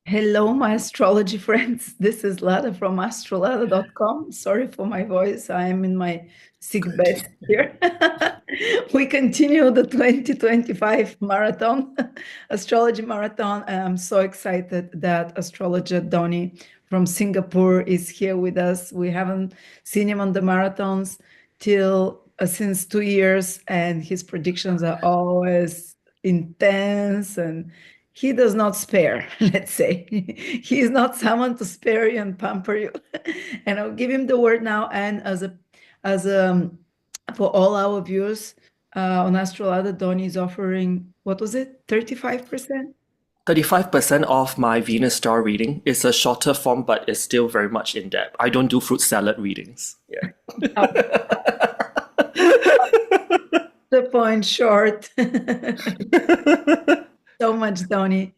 Hello, my astrology friends. This is Lada from AstroladaCom. Sorry for my voice. I am in my sick Good. bed here. We continue the 2025 marathon, astrology marathon. And I'm so excited that astrologer Donny from Singapore is here with us. We haven't seen him on the marathons till since 2 years, and his predictions are always intense and he does not spare, let's say. He is not someone to spare you and pamper you. And I'll give him the word now. And as for all our viewers on Astrolada, Donny is offering, what was it, 35%? 35% of my Venus star reading is a shorter form, but it's still very much in depth. I don't do fruit salad readings. Yeah. Oh, the point short. So much, Donny.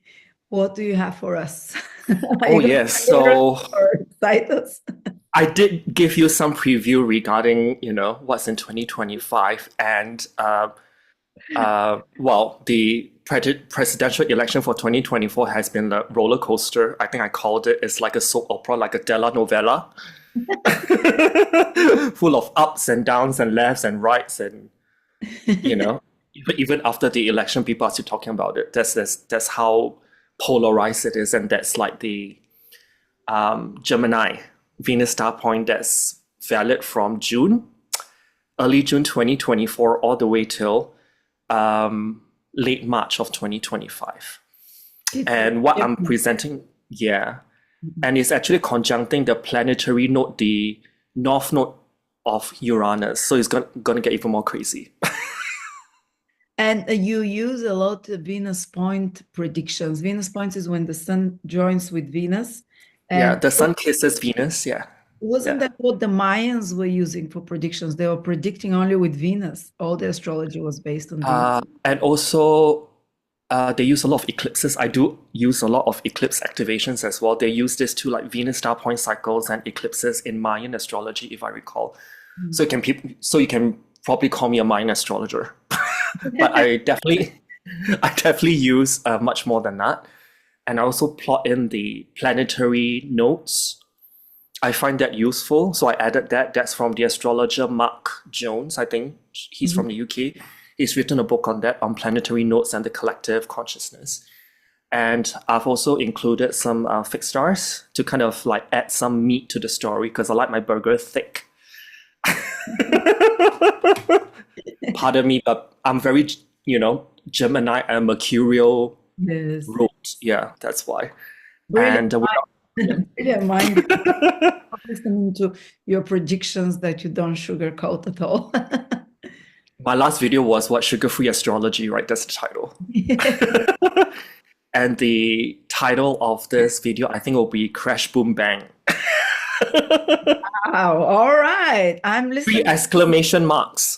What do you have for us? Are Oh, you going to yes. scare us So or excite us? I did give you some preview regarding, what's in 2025. And, well, the presidential election for 2024 has been a roller coaster. I think I called it, it's like a soap opera, like a telenovela, full of ups and downs and lefts and rights. And, you know, even after the election, people are still talking about it. That's how polarized it is. And that's like the Gemini Venus star point that's valid from early June 2024, all the way till late March of 2025. And what I'm presenting, yeah, and it's actually conjuncting the planetary node, the north node of Uranus. So it's going to get even more crazy. And you use a lot of Venus point predictions. Venus points is when the sun joins with Venus. Yeah, And the sun kisses Venus. Yeah. wasn't Yeah. that what the Mayans were using for predictions? They were predicting only with Venus. All the astrology was based on Venus. And also, they use a lot of eclipses. I do use a lot of eclipse activations as well. They use this to like Venus star point cycles and eclipses in Mayan astrology, if I recall. So you can probably call me a Mayan astrologer, but I definitely use much more than that. And I also plot in the planetary nodes. I find that useful, so I added that. That's from the astrologer Mark Jones. I think he's from the UK. He's written a book on that, on planetary nodes and the collective consciousness. And I've also included some fixed stars to kind of like add some meat to the story because I like my burger thick. Pardon me, but I'm very, Gemini and Mercurial Yes. ruled. Yeah, that's why. Brilliant And mind. Brilliant mind. Listening to your predictions that you don't sugarcoat at all. my last video was what sugar-free astrology, right? That's the title. And the title of this video, I think, will be Crash Boom Bang. Wow. All right. I'm Three listening. exclamation marks.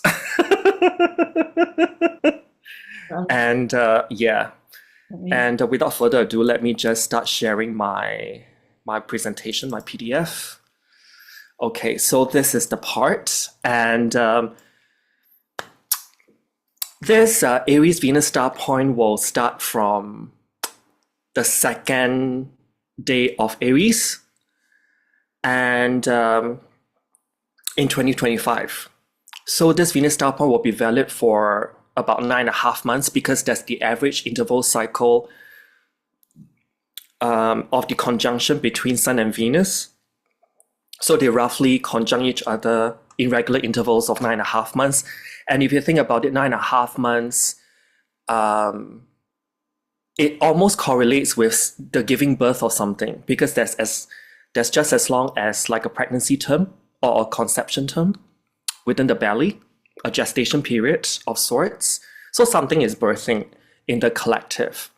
And yeah. And without further ado, let me just start sharing my presentation, my PDF. Okay, so this is the part. And this Aries Venus star point will start from the second day of Aries and in 2025. So this Venus star point will be valid for about 9.5 months because that's the average interval cycle of the conjunction between Sun and Venus. So they roughly conjunct each other in regular intervals of 9.5 months. And if you think about it, 9.5 months, it almost correlates with the giving birth or something because that's just as long as like a pregnancy term or a conception term within the belly, a gestation period of sorts. So something is birthing in the collective.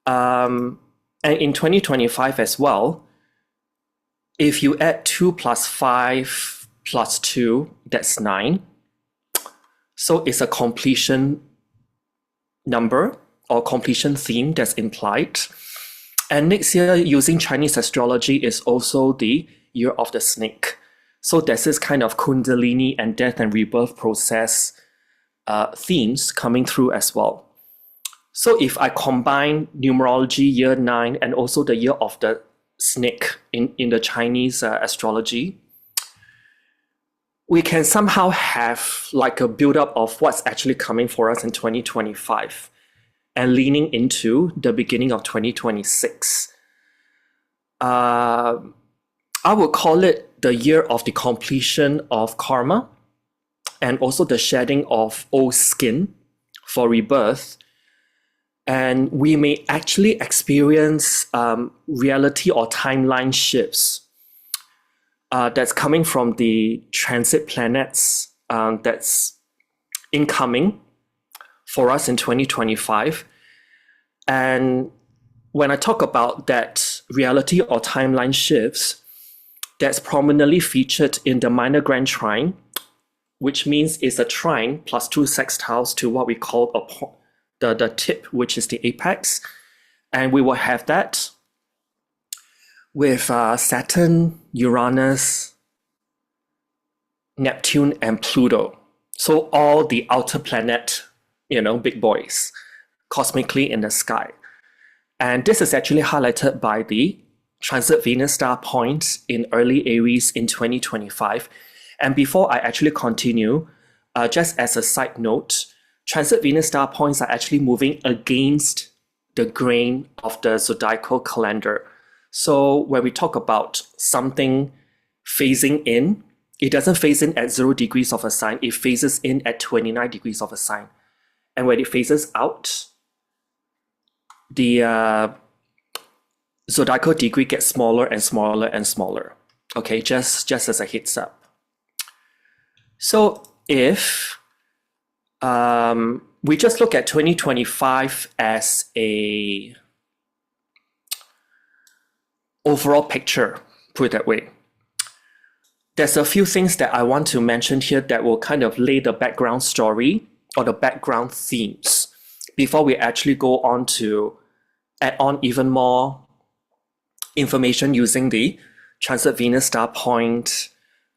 And in 2025 as well, if you add 2 plus 5 plus 2, that's 9. So it's a completion number or completion theme that's implied. And next year, using Chinese astrology, is also the year of the snake. So there's this kind of Kundalini and death and rebirth process themes coming through as well. So if I combine numerology year 9 and also the year of the snake in the Chinese astrology, we can somehow have like a build-up of what's actually coming for us in 2025 and leaning into the beginning of 2026. I would call it the year of the completion of karma and also the shedding of old skin for rebirth. And we may actually experience reality or timeline shifts that's coming from the transit planets that's incoming for us in 2025. And when I talk about that reality or timeline shifts, that's prominently featured in the minor grand trine, which means it's a trine plus 2 sextiles to what we call the tip, which is the apex. And we will have that with Saturn, Uranus, Neptune, and Pluto. So all the outer planet, big boys, cosmically in the sky. And this is actually highlighted by the transit Venus star points in early Aries in 2025. And before I actually continue, just as a side note, transit Venus star points are actually moving against the grain of the zodiacal calendar. So when we talk about something phasing in, it doesn't phase in at 0 degrees of a sign, it phases in at 29 degrees of a sign. And when it phases out, the zodiacal degree gets smaller and smaller and smaller. Okay, just as a heads up. So if we just look at 2025 as a overall picture, put it that way, there's a few things that I want to mention here that will kind of lay the background story or the background themes before we actually go on to add on even more information using the transit Venus star point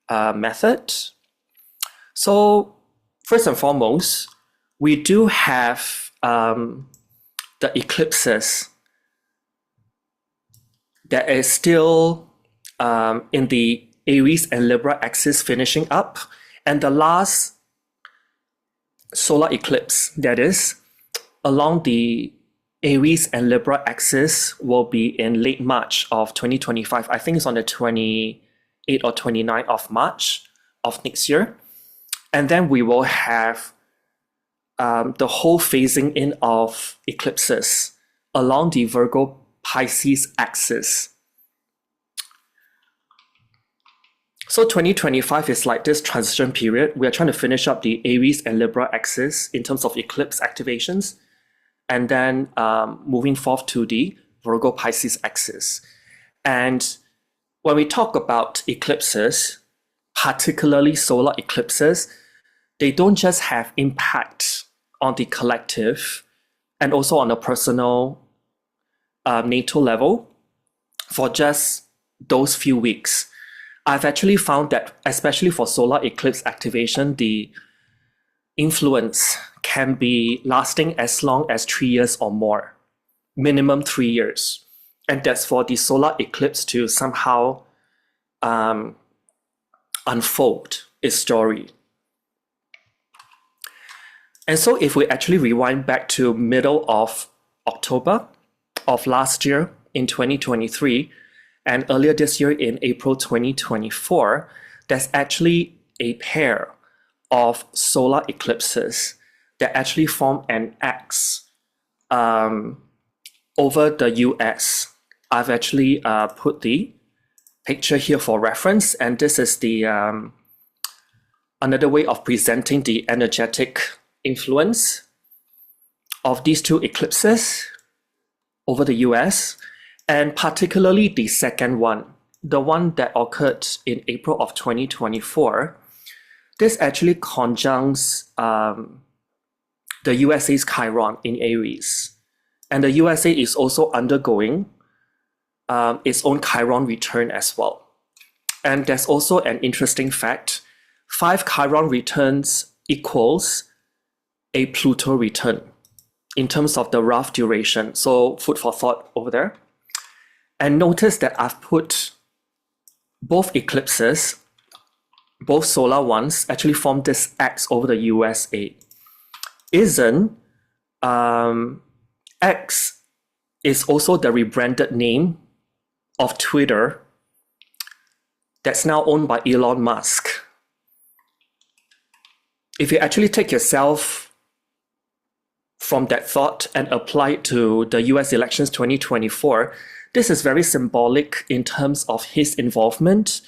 method. So first and foremost, we do have the eclipses that is still in the Aries and Libra axis finishing up. And the last solar eclipse, that is, along the Aries and Libra axis will be in late March of 2025. I think it's on the 28th or 29th of March of next year. And then we will have the whole phasing in of eclipses along the Virgo Pisces axis. So 2025 is like this transition period. We are trying to finish up the Aries and Libra axis in terms of eclipse activations, and then moving forth to the Virgo Pisces axis. And when we talk about eclipses, particularly solar eclipses, they don't just have impact on the collective and also on a personal natal level for just those few weeks. I've actually found that, especially for solar eclipse activation, the influence can be lasting as long as 3 years or more, minimum 3 years. And that's for the solar eclipse to somehow unfold its story. And so if we actually rewind back to middle of October of last year in 2023, and earlier this year in April 2024, there's actually a pair of solar eclipses that actually form an X over the US. I've actually put the picture here for reference, and this is the another way of presenting the energetic influence of these two eclipses over the US, and particularly the second one, the one that occurred in April of 2024. This actually conjuncts the USA's Chiron in Aries. And the USA is also undergoing its own Chiron return as well. And there's also an interesting fact. 5 Chiron returns equals a Pluto return. in terms of the rough duration. So food for thought over there. And notice that I've put both eclipses, both solar ones, actually form this X over the USA. X is also the rebranded name of Twitter that's now owned by Elon Musk. If you actually take yourself from that thought and apply it to the US elections 2024, this is very symbolic in terms of his involvement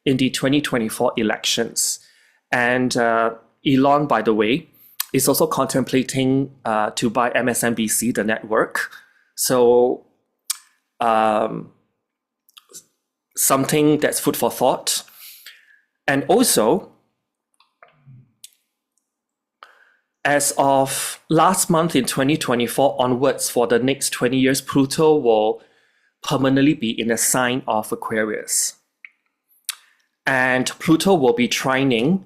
in the 2024 elections. And Elon, by the way, is also contemplating to buy MSNBC, the network. So something that's food for thought. And also, as of last month in 2024 onwards, for the next 20 years, Pluto will permanently be in a sign of Aquarius. And Pluto will be trining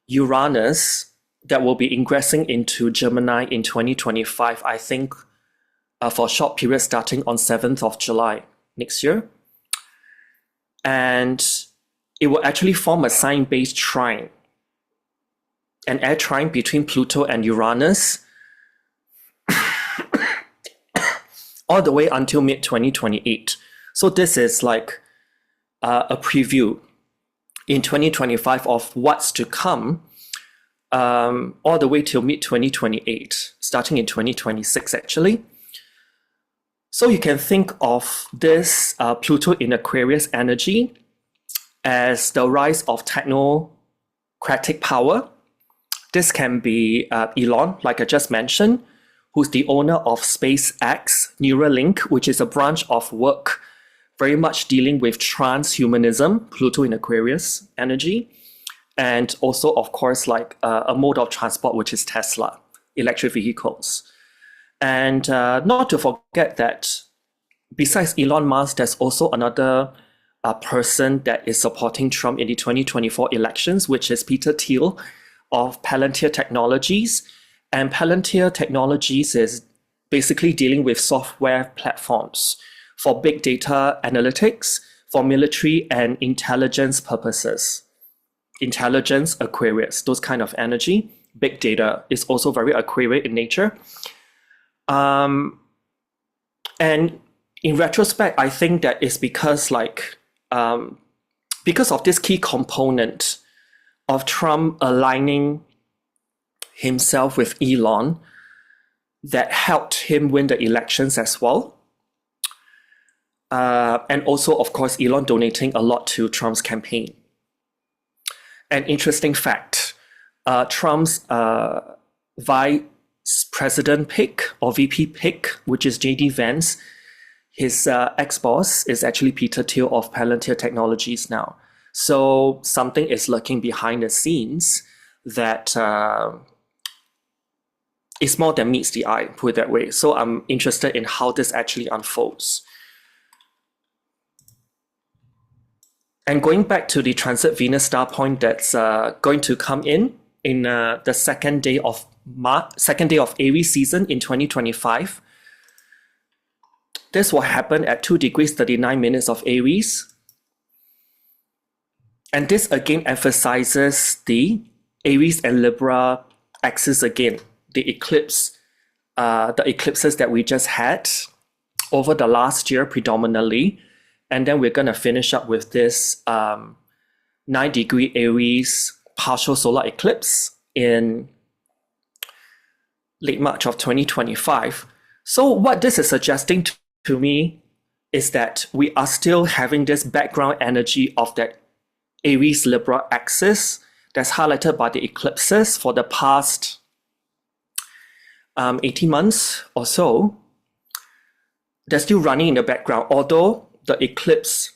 Uranus that will be ingressing into Gemini in 2025, I think, for a short period starting on 7th of July next year. And it will actually form a sign-based trine, an air trine between Pluto and Uranus, all the way until mid-2028. So this is like a preview in 2025 of what's to come, all the way till mid-2028, starting in 2026 actually. So you can think of this Pluto in Aquarius energy as the rise of technocratic power. This can be Elon, like I just mentioned, who's the owner of SpaceX, Neuralink, which is a branch of work very much dealing with transhumanism, Pluto in Aquarius energy, and also, of course, like a mode of transport, which is Tesla, electric vehicles. And not to forget that besides Elon Musk, there's also another person that is supporting Trump in the 2024 elections, which is Peter Thiel of Palantir Technologies. And Palantir Technologies is basically dealing with software platforms for big data analytics, for military and intelligence purposes. Intelligence, Aquarius, those kind of energy. Big data is also very Aquarian in nature. And in retrospect, I think that is because because of this key component of Trump aligning himself with Elon that helped him win the elections as well. And also, of course, Elon donating a lot to Trump's campaign. An interesting fact, Trump's vice president pick or VP pick, which is JD Vance, his ex-boss is actually Peter Thiel of Palantir Technologies now. So something is lurking behind the scenes that is more than meets the eye, put it that way. So I'm interested in how this actually unfolds. And going back to the transit Venus star point that's going to come in the second day of Aries season in 2025. This will happen at 2 degrees 39 minutes of Aries. And this again emphasizes the Aries and Libra axis again, the eclipses that we just had over the last year predominantly. And then we're going to finish up with this 9-degree Aries partial solar eclipse in late March of 2025. So what this is suggesting to me is that we are still having this background energy of that Aries Libra axis that's highlighted by the eclipses for the past 18 months or so. They're still running in the background, although the eclipse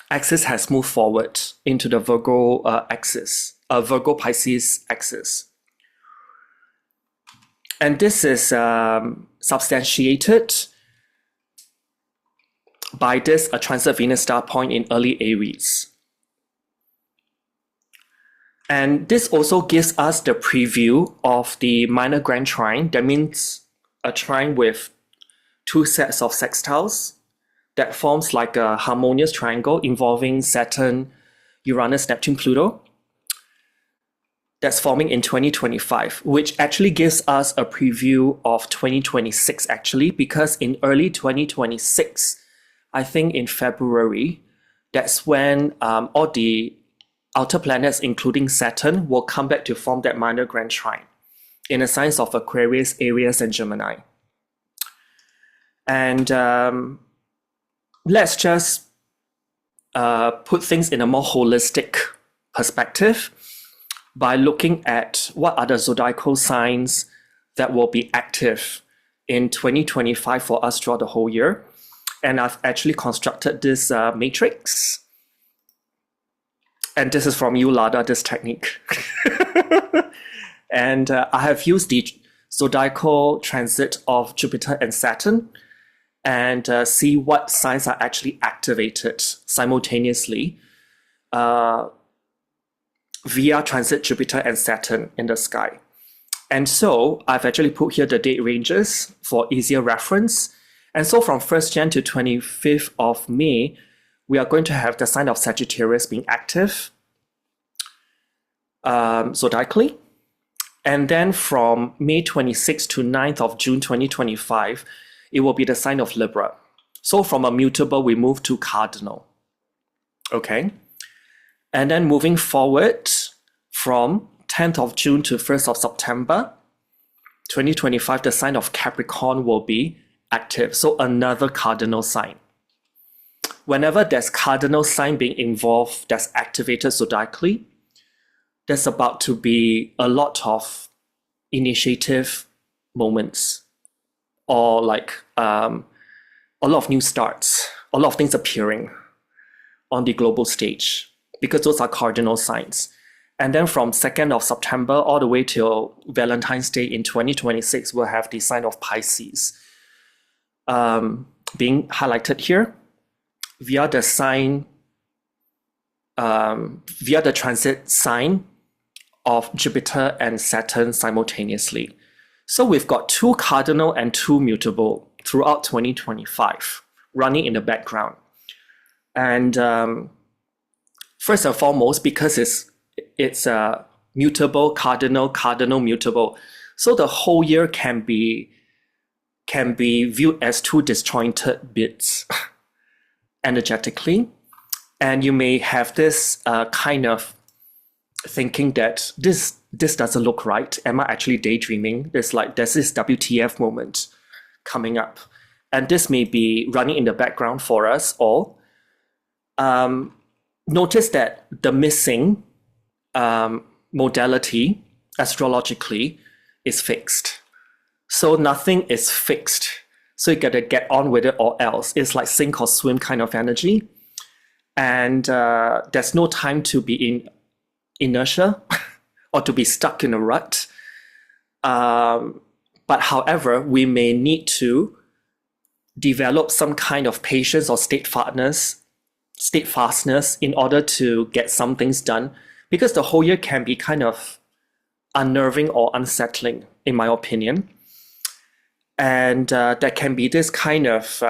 axis has moved forward into the Virgo axis, Virgo Pisces axis. And this is substantiated by this transit Venus star point in early Aries. And this also gives us the preview of the minor grand trine. That means a trine with two sets of sextiles that forms like a harmonious triangle involving Saturn, Uranus, Neptune, Pluto. That's forming in 2025, which actually gives us a preview of 2026 actually, because in early 2026, I think in February, that's when all the outer planets, including Saturn, will come back to form that minor grand trine in the signs of Aquarius, Aries, and Gemini. And let's just put things in a more holistic perspective by looking at what are the zodiacal signs that will be active in 2025 for us throughout the whole year. And I've actually constructed this matrix. And this is from WILDER, this technique. And I have used the zodiacal transit of Jupiter and Saturn and see what signs are actually activated simultaneously via transit Jupiter and Saturn in the sky. And so I've actually put here the date ranges for easier reference. And so from 1st Jan to 25th of May, we are going to have the sign of Sagittarius being active zodiacally. And then from May 26th to 9th of June 2025, it will be the sign of Libra. So from a mutable, we move to cardinal. Okay. And then moving forward from 10th of June to 1st of September 2025, the sign of Capricorn will be active. So another cardinal sign. Whenever there's cardinal sign being involved that's activated zodiacally, there's about to be a lot of initiative moments or like a lot of new starts, a lot of things appearing on the global stage, because those are cardinal signs. And then from 2nd of September all the way till Valentine's Day in 2026, we'll have the sign of Pisces being highlighted here via the sign, via the transit sign of Jupiter and Saturn simultaneously. So we've got 2 cardinal and 2 mutable throughout 2025 running in the background. And first and foremost, because it's a mutable, cardinal, mutable. So the whole year can be viewed as 2 disjointed bits energetically. And you may have this kind of thinking that this doesn't look right. Am I actually daydreaming? There's this WTF moment coming up. And this may be running in the background for us all. Notice that the missing modality astrologically is fixed. So nothing is fixed. So you gotta get on with it or else. It's like sink or swim kind of energy. And there's no time to be in inertia or to be stuck in a rut. But however, we may need to develop some kind of patience or steadfastness in order to get some things done, because the whole year can be kind of unnerving or unsettling, in my opinion. And there can be this kind of,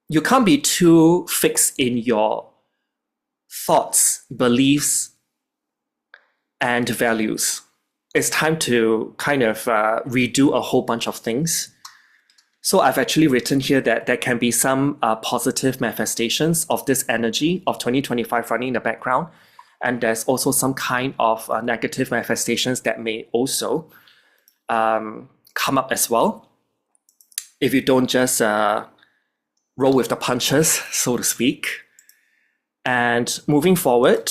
you can't be too fixed in your thoughts, beliefs, and values. It's time to kind of redo a whole bunch of things. So I've actually written here that there can be some positive manifestations of this energy of 2025 running in the background. And there's also some kind of negative manifestations that may also come up as well, if you don't just roll with the punches, so to speak. And moving forward,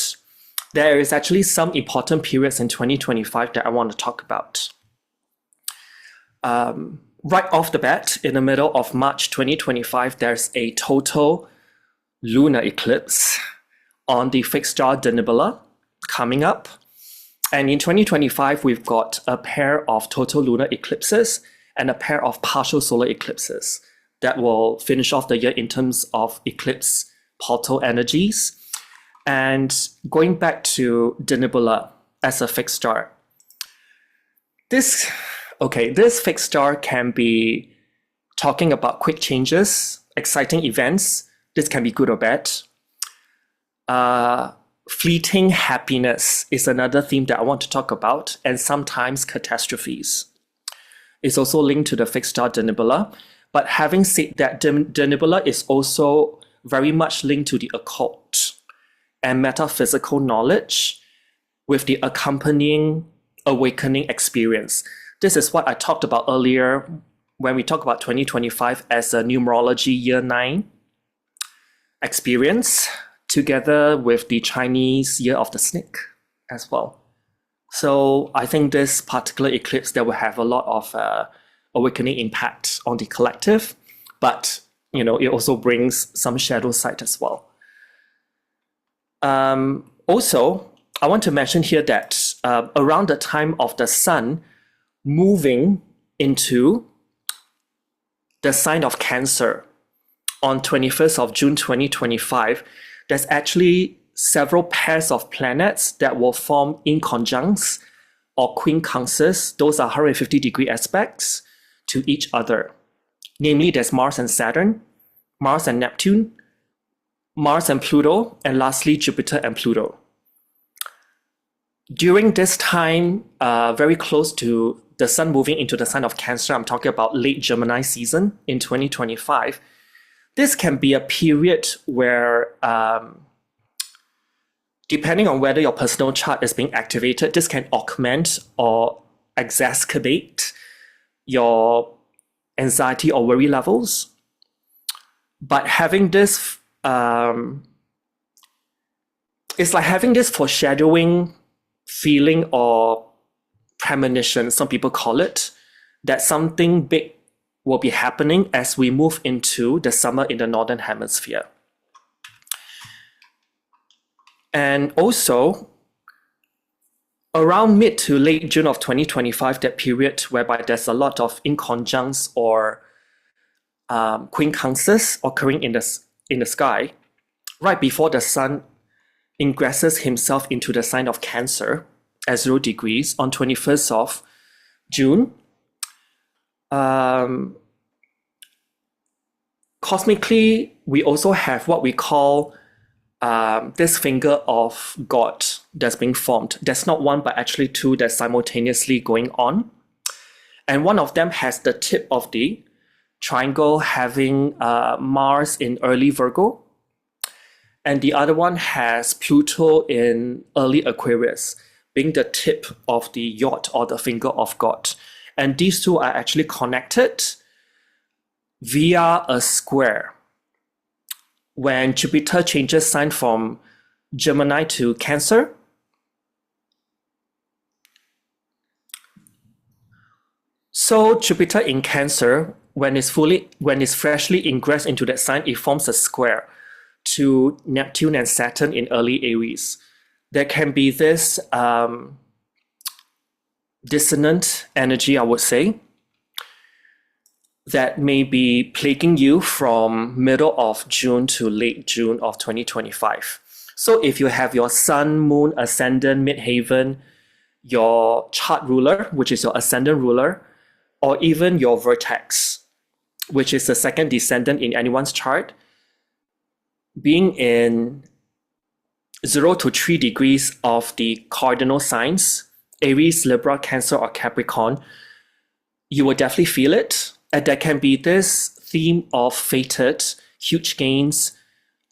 there is actually some important periods in 2025 that I want to talk about. Right off the bat, in the middle of March 2025, there's a total lunar eclipse on the fixed star Denebula coming up. And in 2025, we've got a pair of total lunar eclipses and a pair of partial solar eclipses that will finish off the year in terms of eclipse portal energies. And going back to Denebula as a fixed star, this Okay, this fixed star can be talking about quick changes, exciting events. This can be good or bad. Fleeting happiness is another theme that I want to talk about, and sometimes catastrophes. It's also linked to the fixed star the nebula. But having said that, the nebula is also very much linked to the occult and metaphysical knowledge with the accompanying awakening experience. This is what I talked about earlier when we talk about 2025 as a numerology year 9 experience, together with the Chinese year of the snake as well. So I think this particular eclipse, there will have a lot of awakening impact on the collective, but it also brings some shadow side as well. Also, I want to mention here that around the time of the sun moving into the sign of Cancer on 21st of June 2025, there's actually several pairs of planets that will form inconjuncts or quincunxes. Those are 150-degree aspects to each other. Namely, there's Mars and Saturn, Mars and Neptune, Mars and Pluto, and lastly, Jupiter and Pluto. During this time, very close to the sun moving into the sign of Cancer, I'm talking about late Gemini season in 2025, this can be a period where, depending on whether your personal chart is being activated, this can augment or exacerbate your anxiety or worry levels. But having this, it's like having this foreshadowing feeling or premonition, some people call it, that something big will be happening as we move into the summer in the Northern Hemisphere. And also, around mid to late June of 2025, that period whereby there's a lot of inconjuncts or quincunxes occurring in the sky, right before the sun ingresses himself into the sign of Cancer at 0 degrees on 21st of June. Cosmically, we also have what we call this finger of God that's being formed. There's not one, but actually two that's simultaneously going on. And one of them has the tip of the triangle having Mars in early Virgo. And the other one has Pluto in early Aquarius, being the tip of the yacht or the finger of God. And these two are actually connected via a square. When Jupiter changes sign from Gemini to Cancer, so Jupiter in Cancer, when it's freshly ingressed into that sign, it forms a square to Neptune and Saturn in early Aries. There can be this dissonant energy, I would say, that may be plaguing you from middle of June to late June of 2025. So if you have your Sun, Moon, Ascendant, Midheaven, your chart ruler, which is your Ascendant ruler, or even your vertex, which is the second descendant in anyone's chart, being in 0 to 3 degrees of the cardinal signs, Aries, Libra, Cancer, or Capricorn, you will definitely feel it. And there can be this theme of fated, huge gains,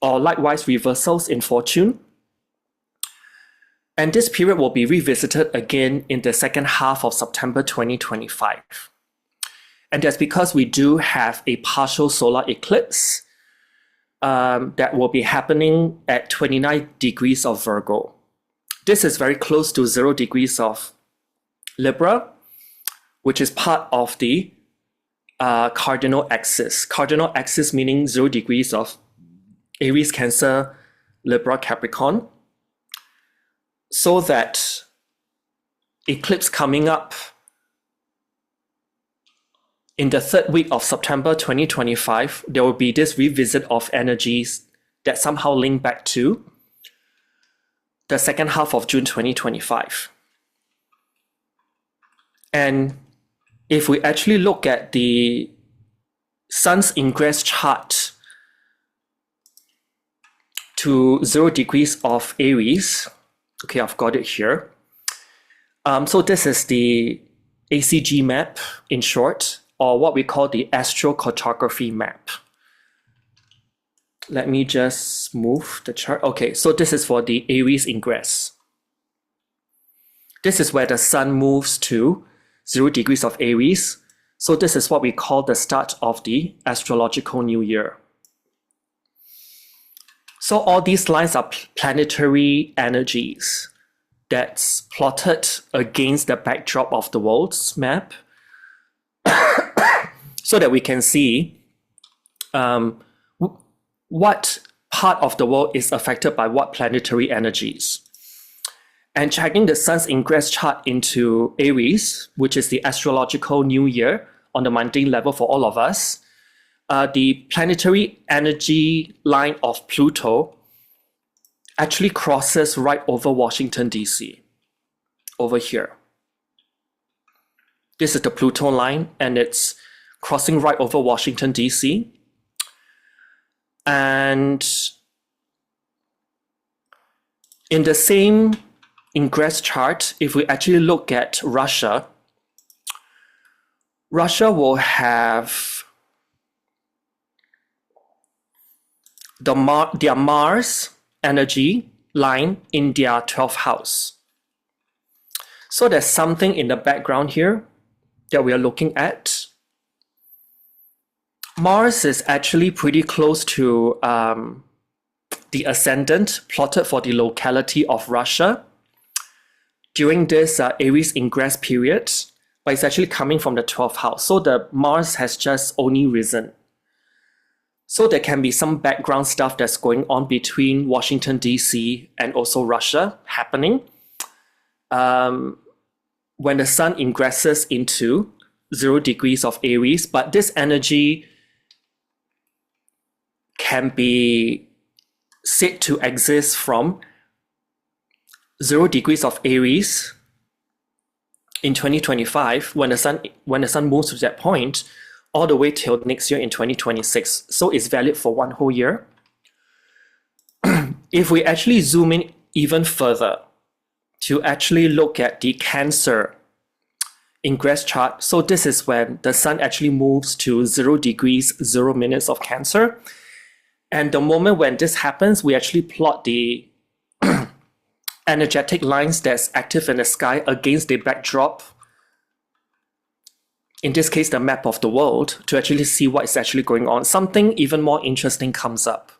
or likewise reversals in fortune. And this period will be revisited again in the second half of September 2025. And that's because we do have a partial solar eclipse that will be happening at 29 degrees of Virgo. This is very close to 0 degrees of Libra, which is part of the cardinal axis. Cardinal axis meaning 0 degrees of Aries, Cancer, Libra, Capricorn. So that eclipse coming up in the third week of September 2025, there will be this revisit of energies that somehow link back to the second half of June 2025. And if we actually look at the Sun's ingress chart to 0 degrees of Aries, okay, I've got it here. So this is the ACG map in short, or what we call the astrocartography map. Let me just move the chart. Okay, so this is for the Aries ingress. This is where the Sun moves to 0 degrees of Aries. So this is what we call the start of the astrological new year. So all these lines are planetary energies that's plotted against the backdrop of the world's map so that we can see what part of the world is affected by what planetary energies. And checking the Sun's ingress chart into Aries, which is the astrological new year on the mundane level for all of us, the planetary energy line of Pluto actually crosses right over Washington, D.C., over here. This is the Pluto line, and it's crossing right over Washington, D.C. And in the same ingress chart, if we actually look at Russia, Russia will have their Mars energy line in their 12th house. So there's something in the background here that we are looking at. Mars is actually pretty close to the ascendant plotted for the locality of Russia during this Aries ingress period, but it's actually coming from the 12th house. So the Mars has just only risen. So there can be some background stuff that's going on between Washington, D.C. and also Russia happening when the Sun ingresses into 0 degrees of Aries. But this energy can be said to exist from 0 degrees of Aries in 2025 when the sun moves to that point, all the way till next year in 2026. So it's valid for 1 whole year. If we actually zoom in even further to actually look at the Cancer ingress chart, so this is when the Sun actually moves to 0 degrees, 0 minutes of Cancer. And the moment when this happens, we actually plot the energetic lines that's active in the sky against the backdrop, in this case, the map of the world, to actually see what is actually going on. Something even more interesting comes up.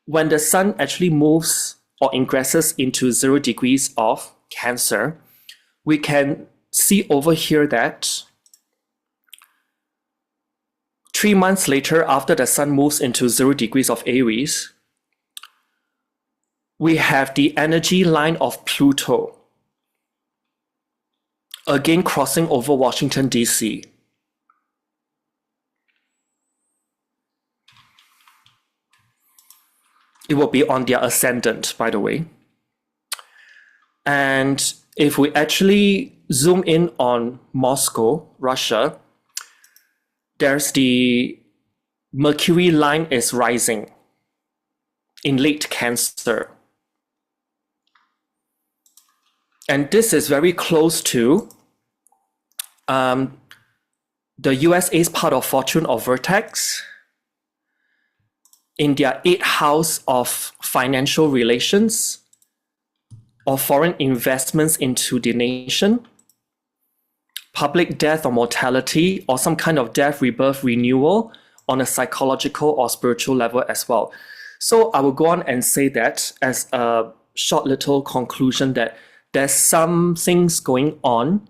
When the Sun actually moves or ingresses into 0 degrees of Cancer, we can see over here that 3 months later, after the Sun moves into 0 degrees of Aries, we have the energy line of Pluto again crossing over Washington, D.C. It will be on their ascendant, by the way. And if we actually zoom in on Moscow, Russia, there's the Mercury line is rising in late Cancer. And this is very close to the USA's part of fortune of vertex in their 8th house of financial relations or foreign investments into the nation, public death or mortality, or some kind of death, rebirth, renewal on a psychological or spiritual level as well. So I will go on and say that as a short little conclusion, that there's some things going on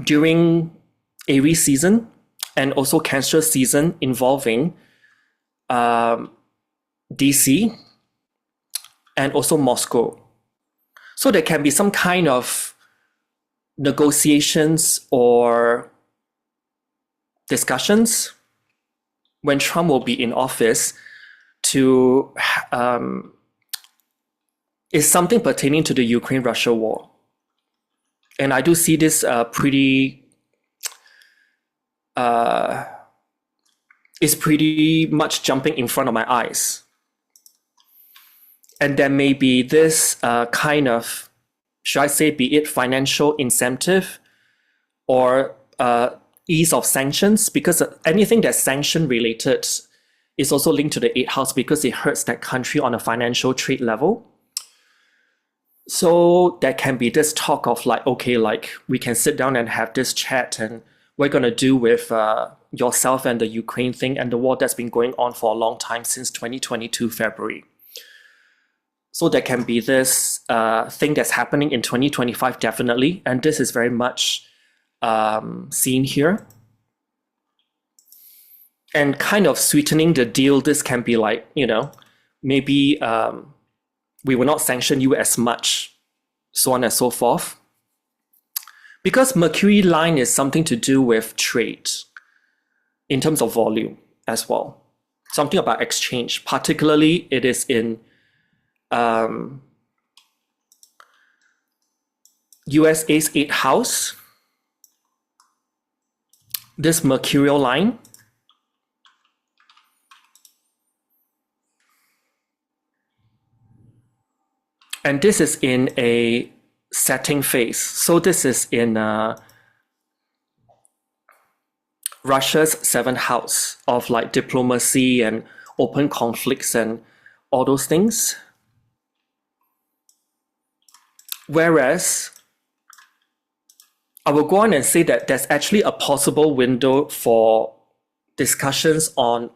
during Aries season and also Cancer season involving DC and also Moscow. So there can be some kind of negotiations or discussions when Trump will be in office to is something pertaining to the Ukraine-Russia war. And I do see this is pretty much jumping in front of my eyes. And there may be this kind of, should I say, be it financial incentive or ease of sanctions, because anything that's sanction related is also linked to the 8th house because it hurts that country on a financial trade level. So there can be this talk of like, okay, like we can sit down and have this chat and we're going to do with yourself and the Ukraine thing and the war that's been going on for a long time since 2022 February. So there can be this thing that's happening in 2025, definitely. And this is very much seen here. And kind of sweetening the deal, this can be like, you know, maybe we will not sanction you as much, so on and so forth. Because Mercury line is something to do with trade in terms of volume as well. Something about exchange, particularly it is in USA's 8th house, this mercurial line. And this is in a setting phase. So this is in Russia's 7th house of like diplomacy and open conflicts and all those things. Whereas I will go on and say that there's actually a possible window for discussions on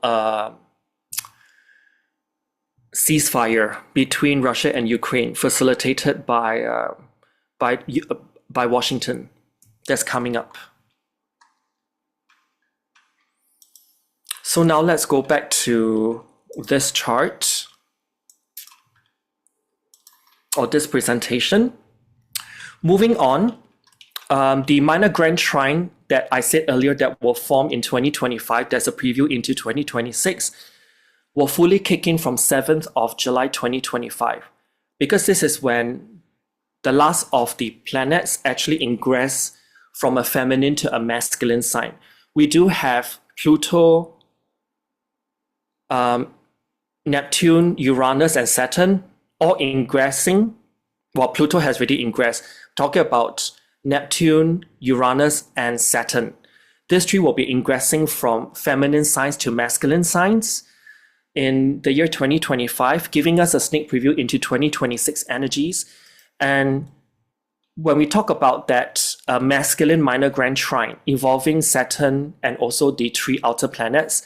ceasefire between Russia and Ukraine, facilitated by Washington. That's coming up. So now let's go back to this chart or this presentation. Moving on, the minor grand trine that I said earlier that will form in 2025, there's a preview into 2026, will fully kick in from 7th of July 2025, because this is when the last of the planets actually ingress from a feminine to a masculine sign. We do have Pluto, Neptune, Uranus, and Saturn all ingressing. Well, Pluto has already ingressed. Talking about Neptune, Uranus, and Saturn. These three will be ingressing from feminine signs to masculine signs in the year 2025, giving us a sneak preview into 2026 energies. And when we talk about that masculine minor grand trine involving Saturn and also the three outer planets,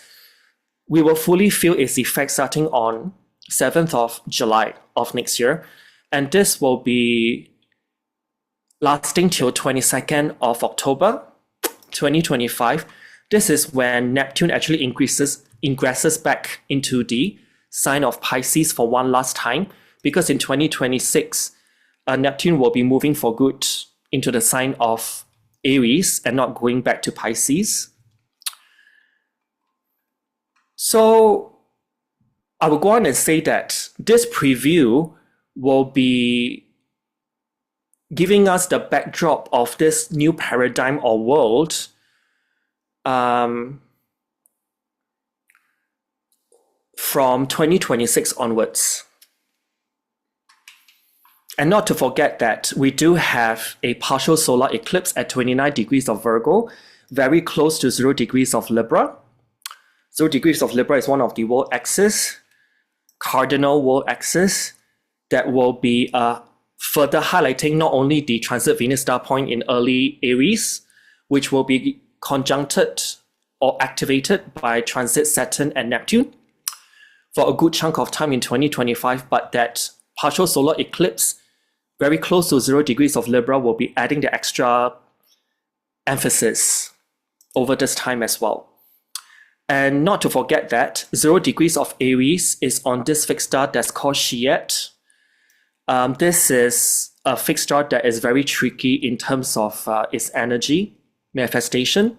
we will fully feel its effects starting on 7th of July of next year. And this will be lasting till 22nd of October 2025. This is when Neptune actually ingresses back into the sign of Pisces for one last time, because in 2026, Neptune will be moving for good into the sign of Aries and not going back to Pisces. So I will go on and say that this preview will be giving us the backdrop of this new paradigm or world from 2026 onwards. And not to forget that we do have a partial solar eclipse at 29 degrees of Virgo, very close to 0 degrees of Libra. 0 degrees of Libra is one of the world axis, cardinal world axis, that will be further highlighting not only the transit Venus star point in early Aries, which will be conjuncted or activated by transit Saturn and Neptune for a good chunk of time in 2025, but that partial solar eclipse very close to 0 degrees of Libra will be adding the extra emphasis over this time as well. And not to forget that 0 degrees of Aries is on this fixed star that's called Scheat. This is a fixed star that is very tricky in terms of its energy manifestation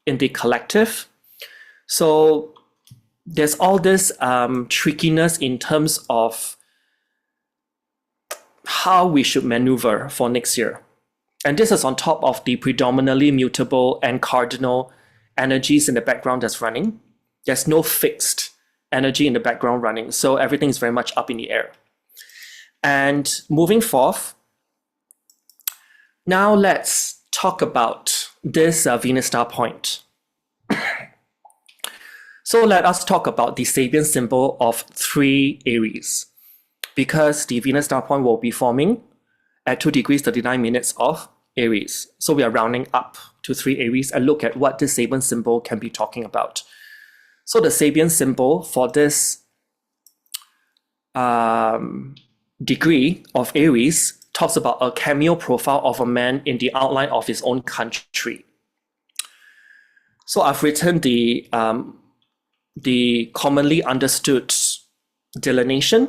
in the collective. So there's all this trickiness in terms of how we should maneuver for next year. And this is on top of the predominantly mutable and cardinal energies in the background that's running. There's no fixed energy in the background running. So everything is very much up in the air. And moving forth, now let's talk about this Venus star point. So let us talk about the Sabian symbol of 3 Aries, because the Venus star point will be forming at 2 degrees 39 minutes of Aries. So we are rounding up to 3 Aries and look at what this Sabian symbol can be talking about. So the Sabian symbol for this degree of Aries talks about a cameo profile of a man in the outline of his own country. So I've written the commonly understood delineation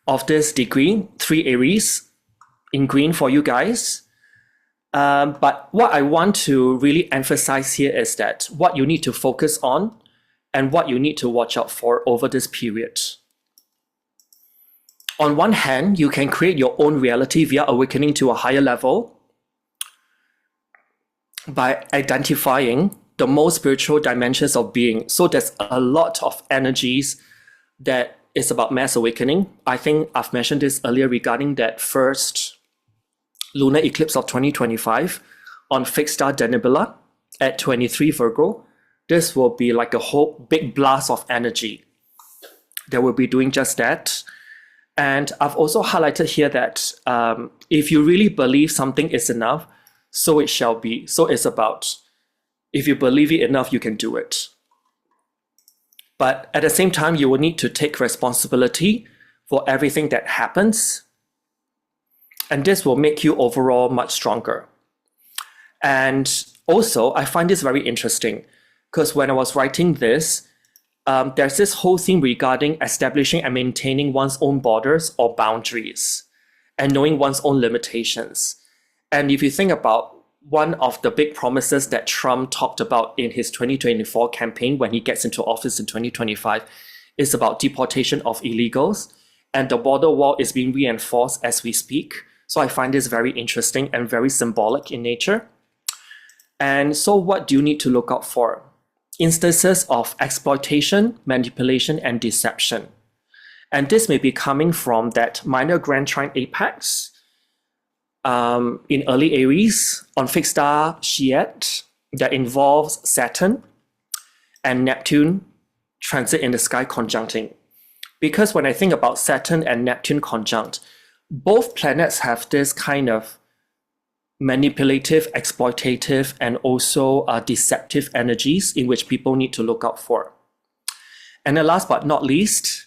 of this degree, 3 Aries, in green for you guys. But what I want to really emphasize here is that what you need to focus on and what you need to watch out for over this period. On one hand, you can create your own reality via awakening to a higher level by identifying the most spiritual dimensions of being. So there's a lot of energies that is about mass awakening. I think I've mentioned this earlier regarding that first lunar eclipse of 2025 on fixed star Denebula at 23 Virgo. This will be like a whole big blast of energy that will be doing just that. And I've also highlighted here that if you really believe something is enough, so it shall be. So it's about, if you believe it enough, you can do it. But at the same time, you will need to take responsibility for everything that happens. And this will make you overall much stronger. And also, I find this very interesting because when I was writing this, there's this whole thing regarding establishing and maintaining one's own borders or boundaries and knowing one's own limitations. And if you think about one of the big promises that Trump talked about in his 2024 campaign when he gets into office in 2025 is about deportation of illegals, and the border wall is being reinforced as we speak. So I find this very interesting and very symbolic in nature. And so what do you need to look out for? Instances of exploitation, manipulation, and deception. And this may be coming from that minor grand trine apex in early Aries on fixed star Scheat that involves Saturn and Neptune transit in the sky conjuncting. Because when I think about Saturn and Neptune conjunct, both planets have this kind of manipulative, exploitative, and also deceptive energies in which people need to look out for. And then last but not least,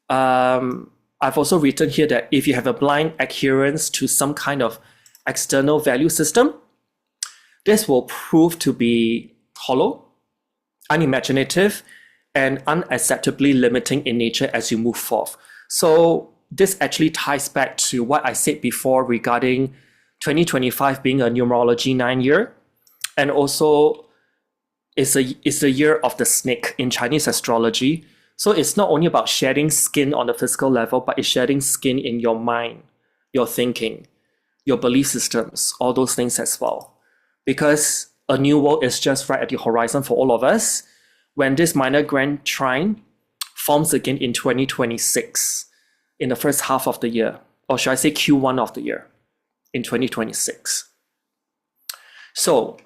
I've also written here that if you have a blind adherence to some kind of external value system, this will prove to be hollow, unimaginative, and unacceptably limiting in nature as you move forth. So this actually ties back to what I said before regarding 2025 being a numerology 9 year, and also it's the year of the snake in Chinese astrology. So it's not only about shedding skin on the physical level, but it's shedding skin in your mind, your thinking, your belief systems, all those things as well. Because a new world is just right at the horizon for all of us when this minor grand trine forms again in 2026, in the first half of the year, or should I say Q1 of the year, in 2026. So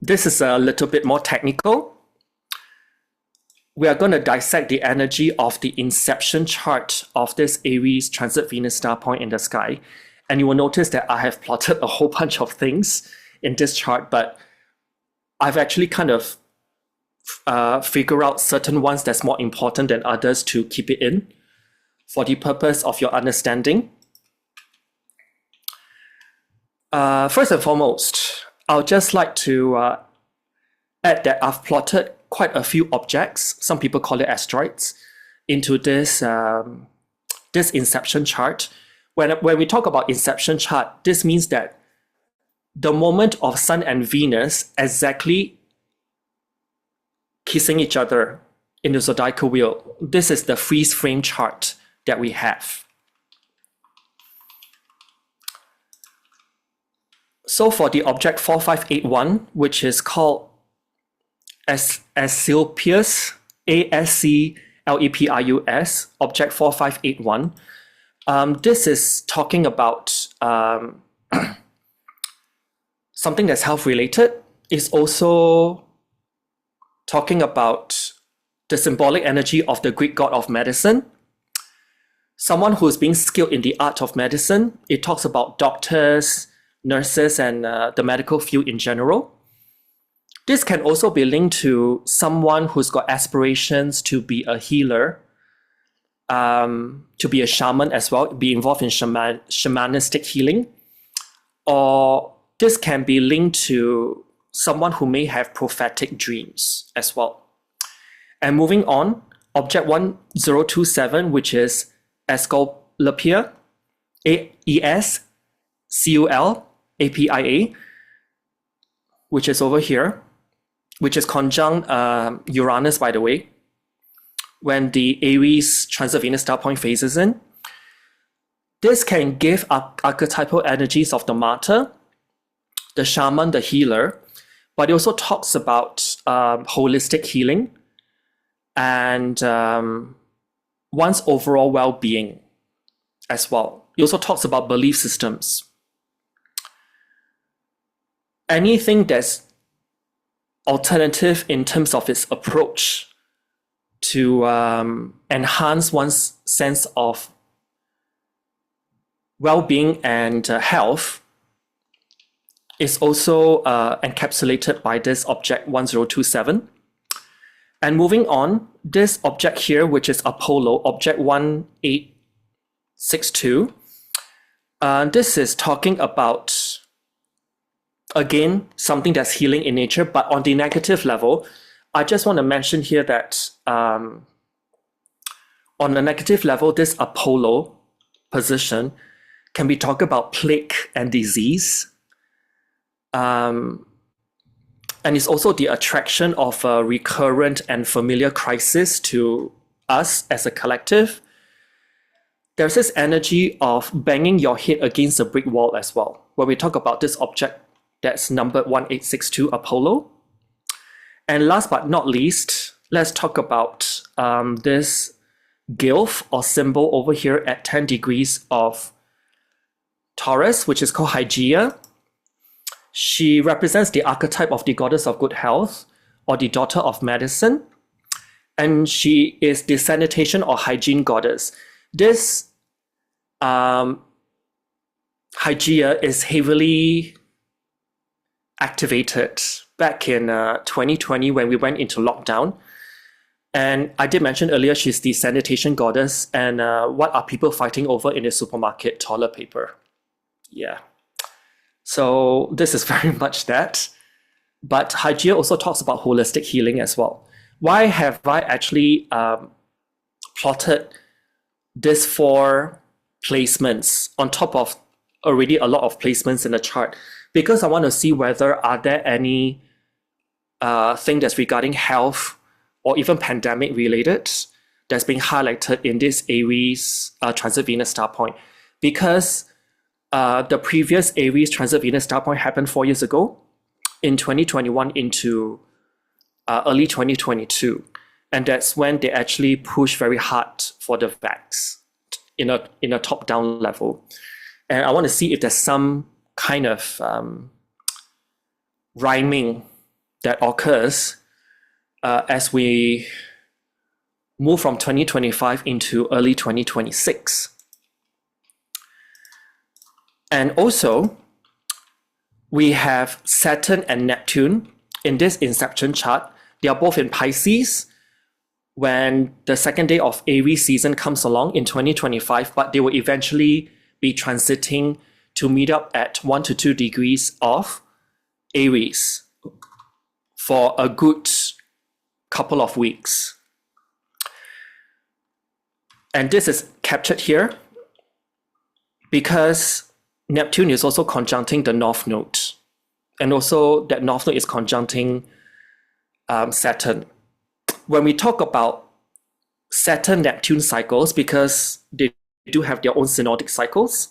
this is a little bit more technical. We are going to dissect the energy of the inception chart of this Aries transit Venus star point in the sky. And you will notice that I have plotted a whole bunch of things in this chart, but I've actually kind of figure out certain ones that's more important than others to keep it in for the purpose of your understanding. First and foremost, I'll just like to add that I've plotted quite a few objects, some people call it asteroids, into this this inception chart. When we talk about inception chart, this means that the moment of Sun and Venus exactly kissing each other in the zodiacal wheel, this is the freeze frame chart that we have. So for the object 4581, which is called Asclepius, Asclepius, object 4581, this is talking about something that's health-related. It's also talking about the symbolic energy of the Greek god of medicine, someone who's being skilled in the art of medicine. It talks about doctors, nurses, and the medical field in general. This can also be linked to someone who's got aspirations to be a healer, to be a shaman as well, be involved in shamanistic healing. Or this can be linked to someone who may have prophetic dreams as well. And moving on, object 1027, which is Escalopia, Esculapia, which is over here, which is conjunct Uranus, by the way, when the Aries transit Venus star point phases in. This can give archetypal energies of the martyr, the shaman, the healer, but it also talks about holistic healing and one's overall well-being as well. It also talks about belief systems. Anything that's alternative in terms of its approach to enhance one's sense of well-being and health is also encapsulated by this object 1027. And moving on, this object here, which is Apollo, object 1862, this is talking about, again, something that's healing in nature, but on the negative level. I just want to mention here that on the negative level, this Apollo position can be talking about plague and disease. And it's also the attraction of a recurrent and familiar crisis to us as a collective. There's this energy of banging your head against a brick wall as well, when we talk about this object that's numbered 1862, Apollo. And last but not least, let's talk about this glyph or symbol over here at 10 degrees of Taurus, which is called Hygeia. She represents the archetype of the goddess of good health, or the daughter of medicine. And she is the sanitation or hygiene goddess. This Hygeia is heavily activated back in 2020 when we went into lockdown. And I did mention earlier, she's the sanitation goddess. And what are people fighting over in the supermarket? Toilet paper. Yeah. So this is very much that. But Hygeia also talks about holistic healing as well. Why have I actually plotted these 4 placements on top of already a lot of placements in the chart? Because I want to see whether are there any thing that's regarding health or even pandemic related that's being highlighted in this Aries transit Venus star point. Because the previous Aries transit Venus star point happened 4 years ago in 2021 into early 2022. And that's when they actually push very hard for the vax in a top-down level. And I want to see if there's some kind of rhyming that occurs as we move from 2025 into early 2026. And also, we have Saturn and Neptune in this inception chart. They are both in Pisces when the second day of Aries season comes along in 2025, but they will eventually be transiting to meet up at 1 to 2 degrees of Aries for a good couple of weeks. And this is captured here because Neptune is also conjuncting the North Node. And also that North Node is conjuncting Saturn. When we talk about Saturn-Neptune cycles, because they do have their own synodic cycles,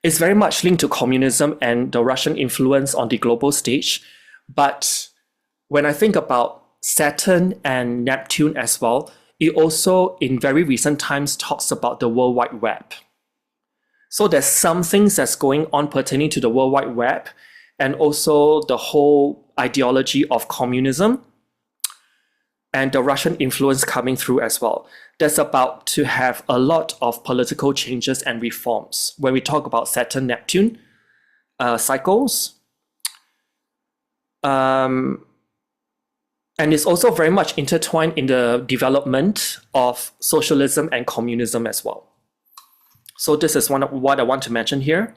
It's very much linked to communism and the Russian influence on the global stage. But when I think about Saturn and Neptune as well, it also in very recent times talks about the World Wide Web. So there's some things that's going on pertaining to the World Wide Web and also the whole ideology of communism and the Russian influence coming through as well. There's about to have a lot of political changes and reforms when we talk about Saturn-Neptune cycles. And it's also very much intertwined in the development of socialism and communism as well. So this is what I want to mention here.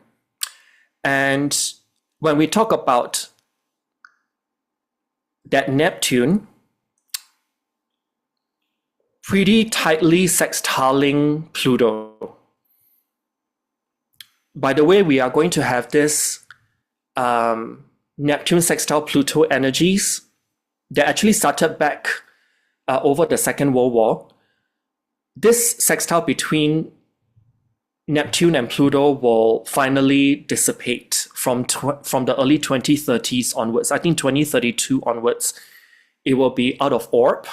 And when we talk about that Neptune, pretty tightly sextiling Pluto. By the way, we are going to have this Neptune sextile Pluto energies that actually started back over the Second World War. This sextile between Neptune and Pluto will finally dissipate from the early 2030s onwards. I think 2032 onwards, it will be out of orb.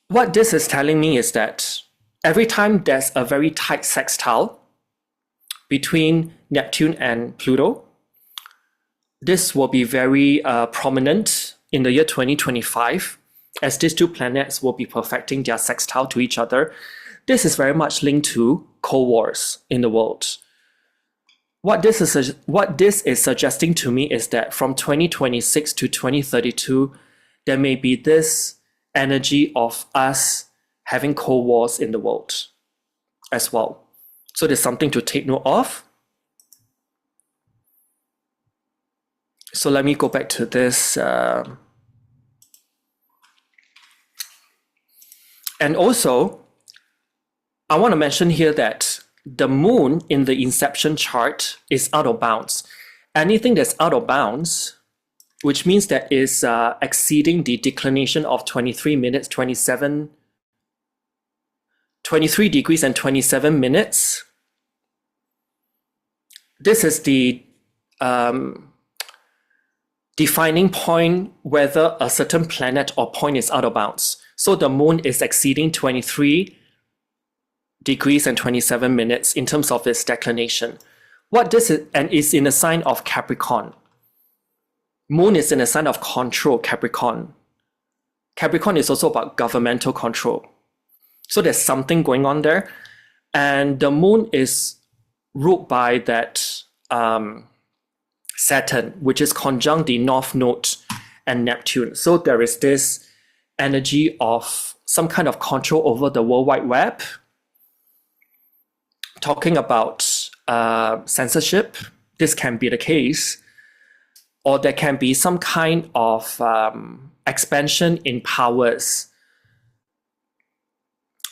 What this is telling me is that every time there's a very tight sextile between Neptune and Pluto, this will be very prominent in the year 2025, as these two planets will be perfecting their sextile to each other. This is very much linked to Cold Wars in the world. What this is suggesting to me is that from 2026 to 2032, there may be this energy of us having Cold Wars in the world as well. So there's something to take note of. So let me go back to this. And also, I want to mention here that the moon in the inception chart is out of bounds. Anything that's out of bounds, which means that is exceeding the declination of 23 degrees and 27 minutes. This is the defining point whether a certain planet or point is out of bounds. So the moon is exceeding 23 degrees and 27 minutes in terms of its declination. What this is, and is in a sign of Capricorn. Moon is in a sign of control, Capricorn. Capricorn is also about governmental control. So there's something going on there. And the moon is ruled by that Saturn, which is conjunct the North Node and Neptune. So there is this energy of some kind of control over the World Wide Web, talking about censorship. This can be the case. Or there can be some kind of expansion in powers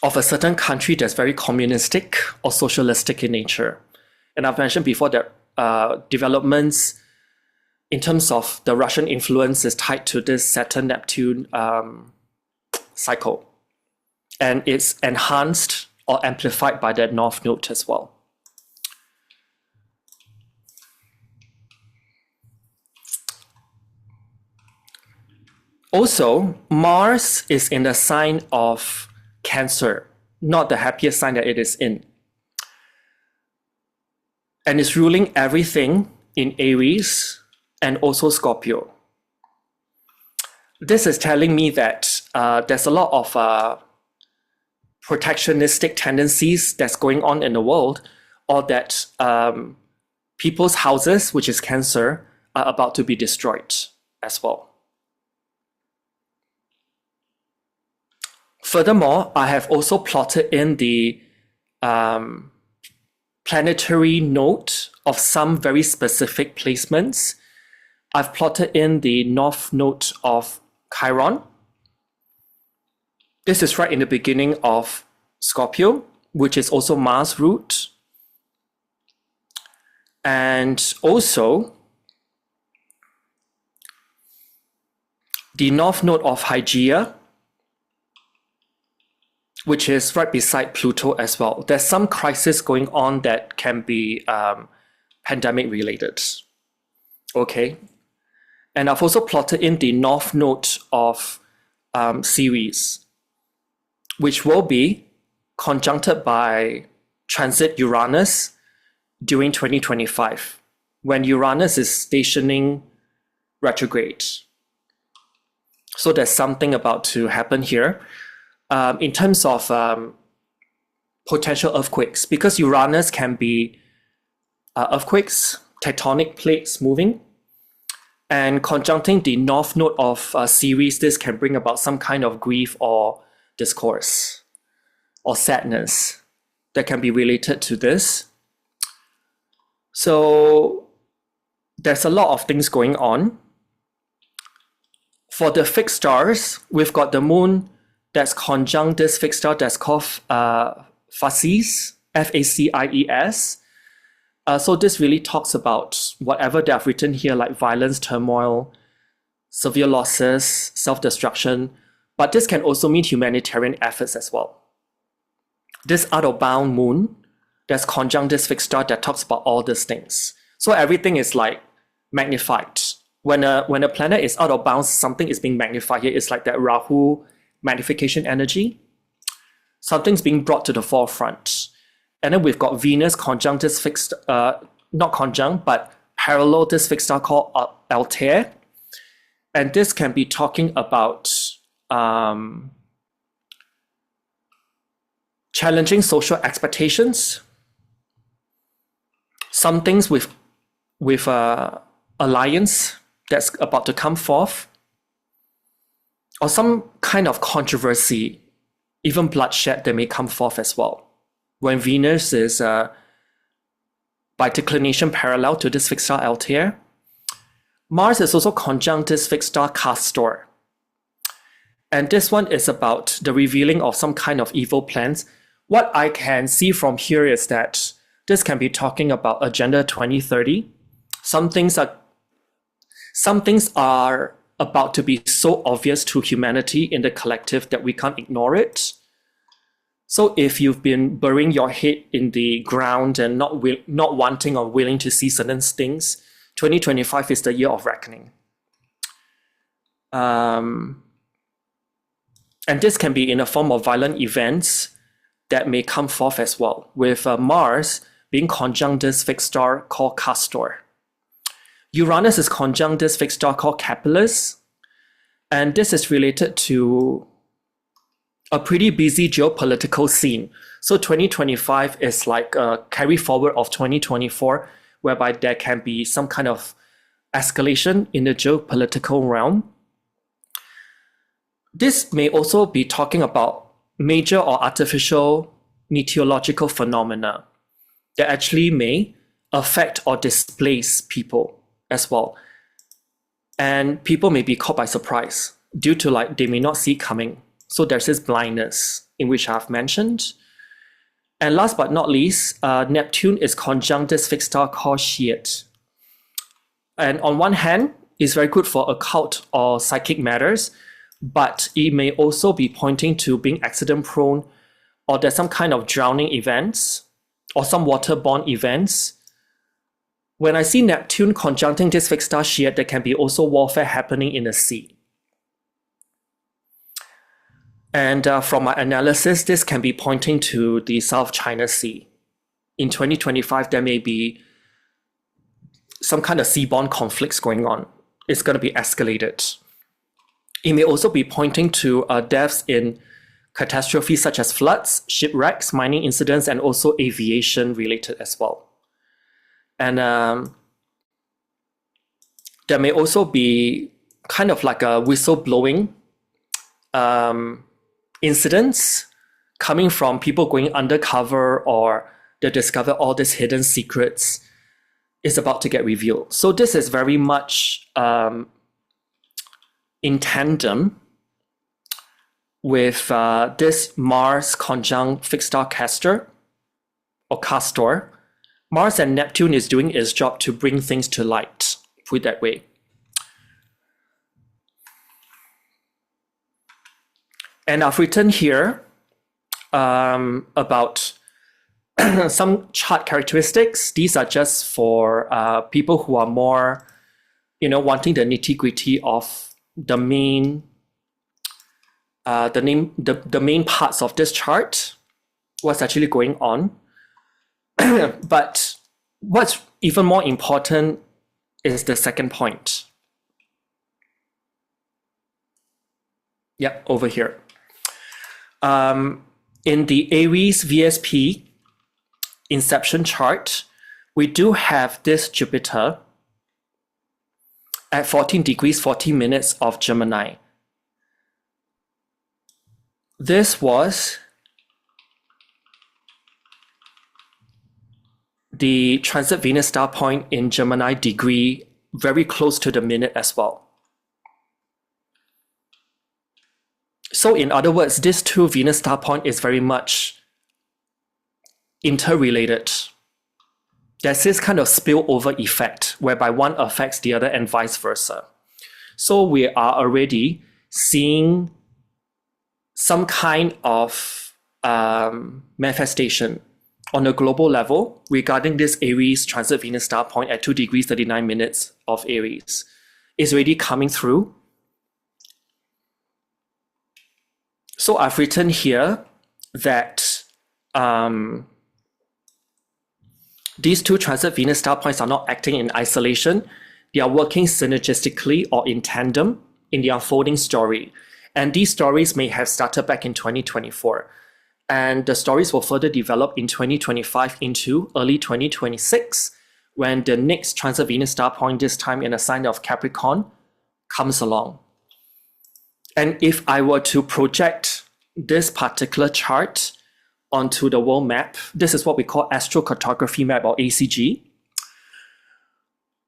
of a certain country that's very communistic or socialistic in nature. And I've mentioned before that developments in terms of the Russian influence is tied to this Saturn-Neptune cycle. And it's enhanced or amplified by that North Node as well. Also, Mars is in the sign of Cancer, not the happiest sign that it is in. And it's ruling everything in Aries and also Scorpio. This is telling me that there's a lot of protectionistic tendencies that's going on in the world, or that people's houses, which is Cancer, are about to be destroyed as well. Furthermore, I have also plotted in the planetary node of some very specific placements. I've plotted in the North Node of Chiron. This is right in the beginning of Scorpio, which is also Mars root. And also the North Node of Hygeia, which is right beside Pluto as well. There's some crisis going on that can be pandemic related. Okay. And I've also plotted in the north node of Ceres, which will be conjuncted by transit Uranus during 2025, when Uranus is stationing retrograde. So there's something about to happen here in terms of potential earthquakes, because Uranus can be earthquakes, tectonic plates moving, and conjuncting the north node of Ceres, this can bring about some kind of grief or discourse or sadness that can be related to this. So there's a lot of things going on. For the fixed stars, we've got the moon that's conjunct this fixed star that's called Facies, Facies. So this really talks about whatever they have written here, like violence, turmoil, severe losses, self-destruction, but this can also mean humanitarian efforts as well. This out-of-bound moon that's conjunct this fixed star that talks about all these things. So everything is like magnified. When a planet is out of bounds, something is being magnified here. It's like that Rahu magnification energy. Something's being brought to the forefront. And then we've got Venus conjunct this fixed, not conjunct, but parallel this fixed star called Altair. And this can be talking about challenging social expectations. Some things with alliance that's about to come forth, or some kind of controversy, even bloodshed that may come forth as well. When Venus is by declination parallel to this fixed star Altair. Mars is also conjunct this fixed star Castor. And this one is about the revealing of some kind of evil plans. What I can see from here is that this can be talking about Agenda 2030. Some things are about to be so obvious to humanity in the collective that we can't ignore it. So if you've been burying your head in the ground and not wanting or willing to see certain things, 2025 is the year of reckoning. And this can be in a form of violent events that may come forth as well, with Mars being conjunct this fixed star called Castor. Uranus is conjunct this fixed star called Capellus, and this is related to a pretty busy geopolitical scene. So 2025 is like a carry forward of 2024, whereby there can be some kind of escalation in the geopolitical realm. This may also be talking about major or artificial meteorological phenomena that actually may affect or displace people as well. And people may be caught by surprise due to like they may not see coming. So there's this blindness in which I've mentioned. And last but not least, Neptune is conjunct this fixed star called Scheat. And on one hand, it's very good for occult or psychic matters, but it may also be pointing to being accident prone, or there's some kind of drowning events or some waterborne events. When I see Neptune conjuncting this fixed star Scheat, there can be also warfare happening in the sea. And from my analysis, this can be pointing to the South China Sea. In 2025, there may be some kind of seaborne conflicts going on. It's going to be escalated. It may also be pointing to deaths in catastrophes such as floods, shipwrecks, mining incidents, and also aviation related as well. And there may also be kind of like a whistleblowing incidents coming from people going undercover, or they discover all these hidden secrets is about to get revealed. So this is very much in tandem with this Mars conjunct fixed star Castor or Castor. Mars and Neptune is doing its job to bring things to light, put it that way. And I've written here about some chart characteristics. These are just for people who are more, wanting the nitty-gritty of the main the main parts of this chart, what's actually going on. But what's even more important is the second point. Yep, over here. In the Aries VSP inception chart, we do have this Jupiter at 14 degrees 40 minutes of Gemini. This was the transit Venus star point in Gemini degree, very close to the minute as well. So in other words, this two Venus star point is very much interrelated. There's this kind of spillover effect whereby one affects the other and vice versa. So we are already seeing some kind of manifestation on a global level regarding this Aries transit Venus star point at 2 degrees 39 minutes of Aries. Is already coming through. So I've written here that these two transit Venus star points are not acting in isolation. They are working synergistically or in tandem in the unfolding story. And these stories may have started back in 2024. And the stories will further develop in 2025 into early 2026, when the next transit Venus star point, this time in a sign of Capricorn, comes along. And if I were to project this particular chart onto the world map, this is what we call ASTROCRTOGRAPHY MAP, or ACG.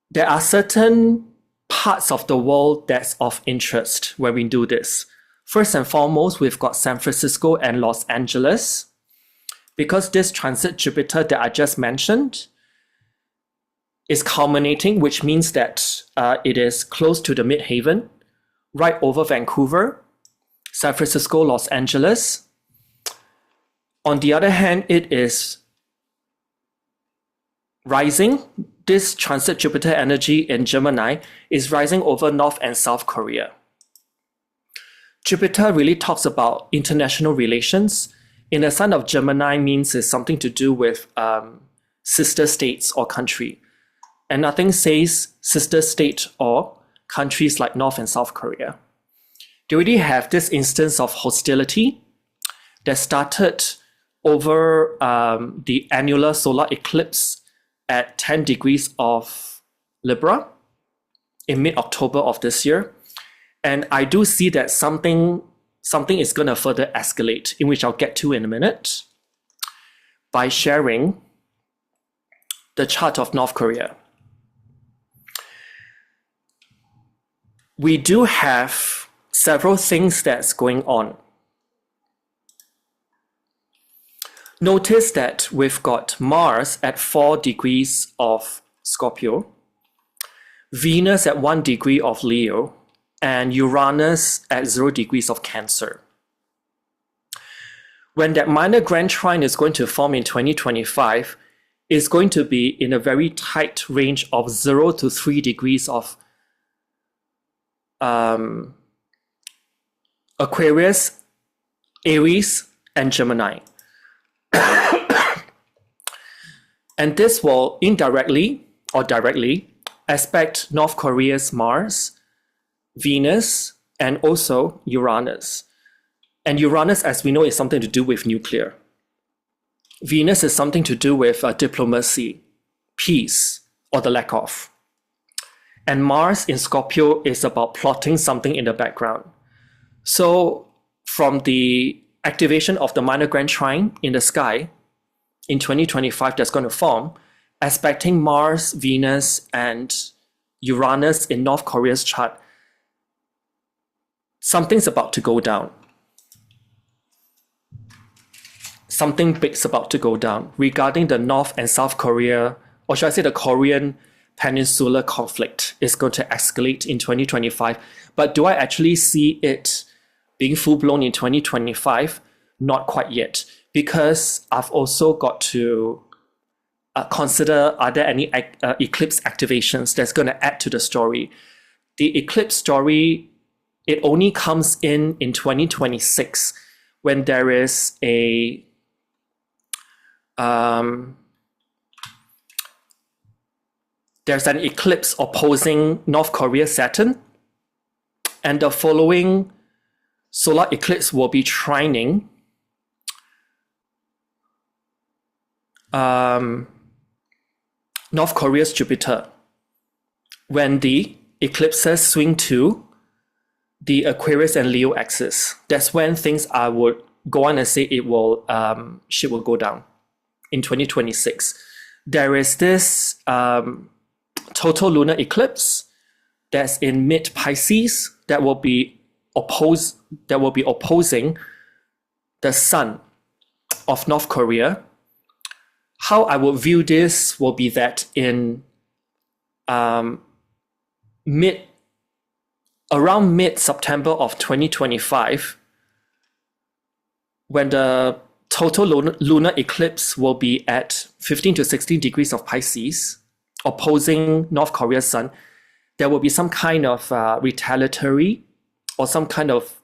There are certain parts of the world that's of interest when we do this. First and foremost, we've got San Francisco and Los Angeles, because this transit Jupiter that I just mentioned is culminating, which means that it is close to the midhaven, right over Vancouver, San Francisco, Los Angeles. On the other hand, it is rising. This transit Jupiter energy in Gemini is rising over North and South Korea. Jupiter really talks about international relations. In the sign of Gemini means it's something to do with sister states or country. And nothing says sister state or countries like North and South Korea. They already have this instance of hostility that started over the annular solar eclipse at 10 degrees of Libra in mid-October of this year. And I do see that something is going to further escalate, in which I'll get to in a minute, by sharing the chart of North Korea. We do have several things that's going on. Notice that we've got Mars at 4 degrees of Scorpio, Venus at 1 degree of Leo, and Uranus at 0 degrees of Cancer. When that minor grand trine is going to form in 2025, it's going to be in a very tight range of 0 to 3 degrees of Aquarius, Aries, and Gemini. And this will indirectly or directly aspect North Korea's Mars, Venus, and also Uranus. And Uranus, as we know, is something to do with nuclear. Venus is something to do with diplomacy, peace, or the lack of. And Mars in Scorpio is about plotting something in the background. So from the activation of the minor grand trine in the sky in 2025 that's going to form, aspecting Mars, Venus, and Uranus in North Korea's chart, something's about to go down. Something big's about to go down regarding the North and South Korea, or should I say the Korean Peninsula conflict is going to escalate in 2025. But do I actually see it being full-blown in 2025? not quite yet, because I've also got to consider, are there any eclipse activations that's going to add to the story. The eclipse story, it only comes in 2026 when there is a there's an eclipse opposing North Korea Saturn, and the following solar eclipse will be trining North Korea's Jupiter when the eclipses swing to the Aquarius and Leo axis. That's when things I would go on and say it will shit will go down in 2026. There is this total lunar eclipse that's in mid Pisces that will be opposing the sun of North Korea. How I would view this will be that in around mid-September of 2025, when the total lunar eclipse will be at 15 to 16 degrees of Pisces, opposing North Korea's sun, there will be some kind of retaliatory or some kind of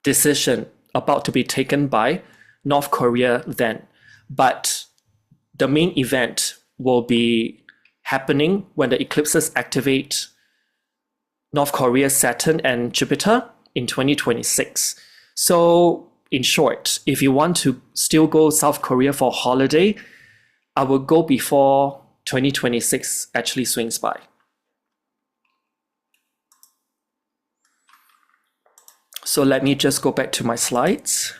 decision about to be taken by North Korea then. But the main event will be happening when the eclipses activate North Korea, Saturn, and Jupiter in 2026. So in short, if you want to still go South Korea for a holiday, I will go before 2026 actually swings by. So let me just go back to my slides.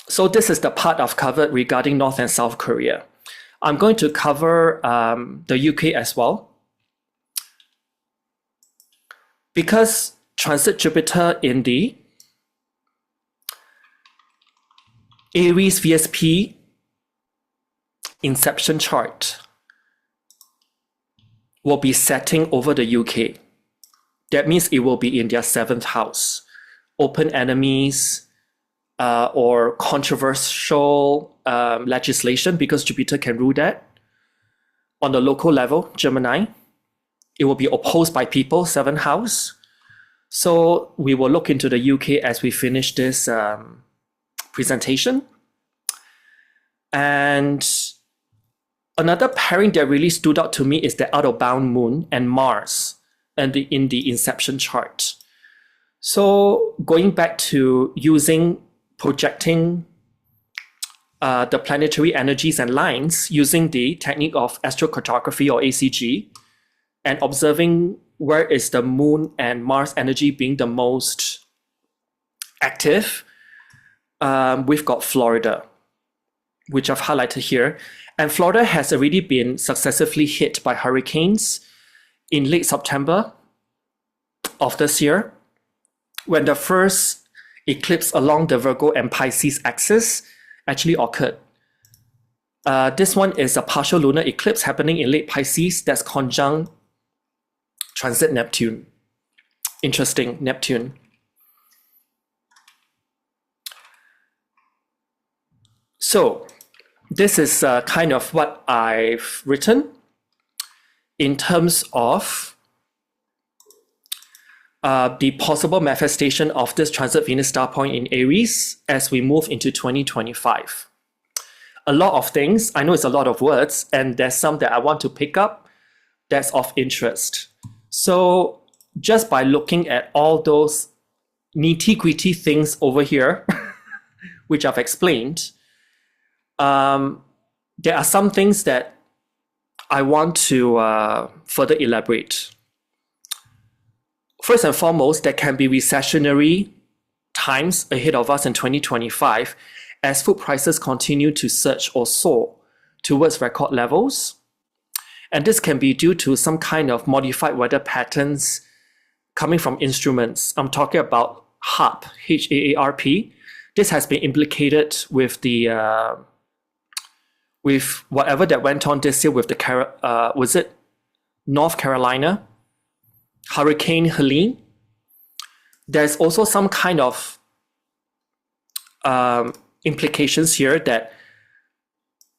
So this is the part I've covered regarding North and South Korea. I'm going to cover the UK as well, because transit Jupiter in the Aries VSP inception chart will be setting over the UK. That means it will be in their 7th house. Open enemies or controversial legislation, because Jupiter can rule that. On the local level, Gemini, it will be opposed by people, 7th house. So we will look into the UK as we finish this presentation. And another pairing that really stood out to me is the out-of-bound moon and Mars and in the inception chart. So going back to projecting the planetary energies and lines using the technique of astrocartography or ACG, and observing where is the moon and Mars energy being the most active, we've got Florida, which I've highlighted here. And Florida has already been successively hit by hurricanes in late September of this year, when the first eclipse along the Virgo and Pisces axis actually occurred. This one is a partial lunar eclipse happening in late Pisces that's conjunct transit Neptune. Interesting, Neptune. So this is kind of what I've written in terms of the possible manifestation of this transit Venus star point in Aries as we move into 2025. A lot of things, I know it's a lot of words, and there's some that I want to pick up that's of interest. So just by looking at all those nitty-gritty things over here, which I've explained, there are some things that I want to further elaborate. First and foremost, there can be recessionary times ahead of us in 2025 as food prices continue to surge or soar towards record levels. And this can be due to some kind of modified weather patterns coming from instruments. I'm talking about HAARP, H-A-A-R-P. This has been implicated with the with whatever that went on this year with the was it North Carolina Hurricane Helene. There's also some kind of implications here that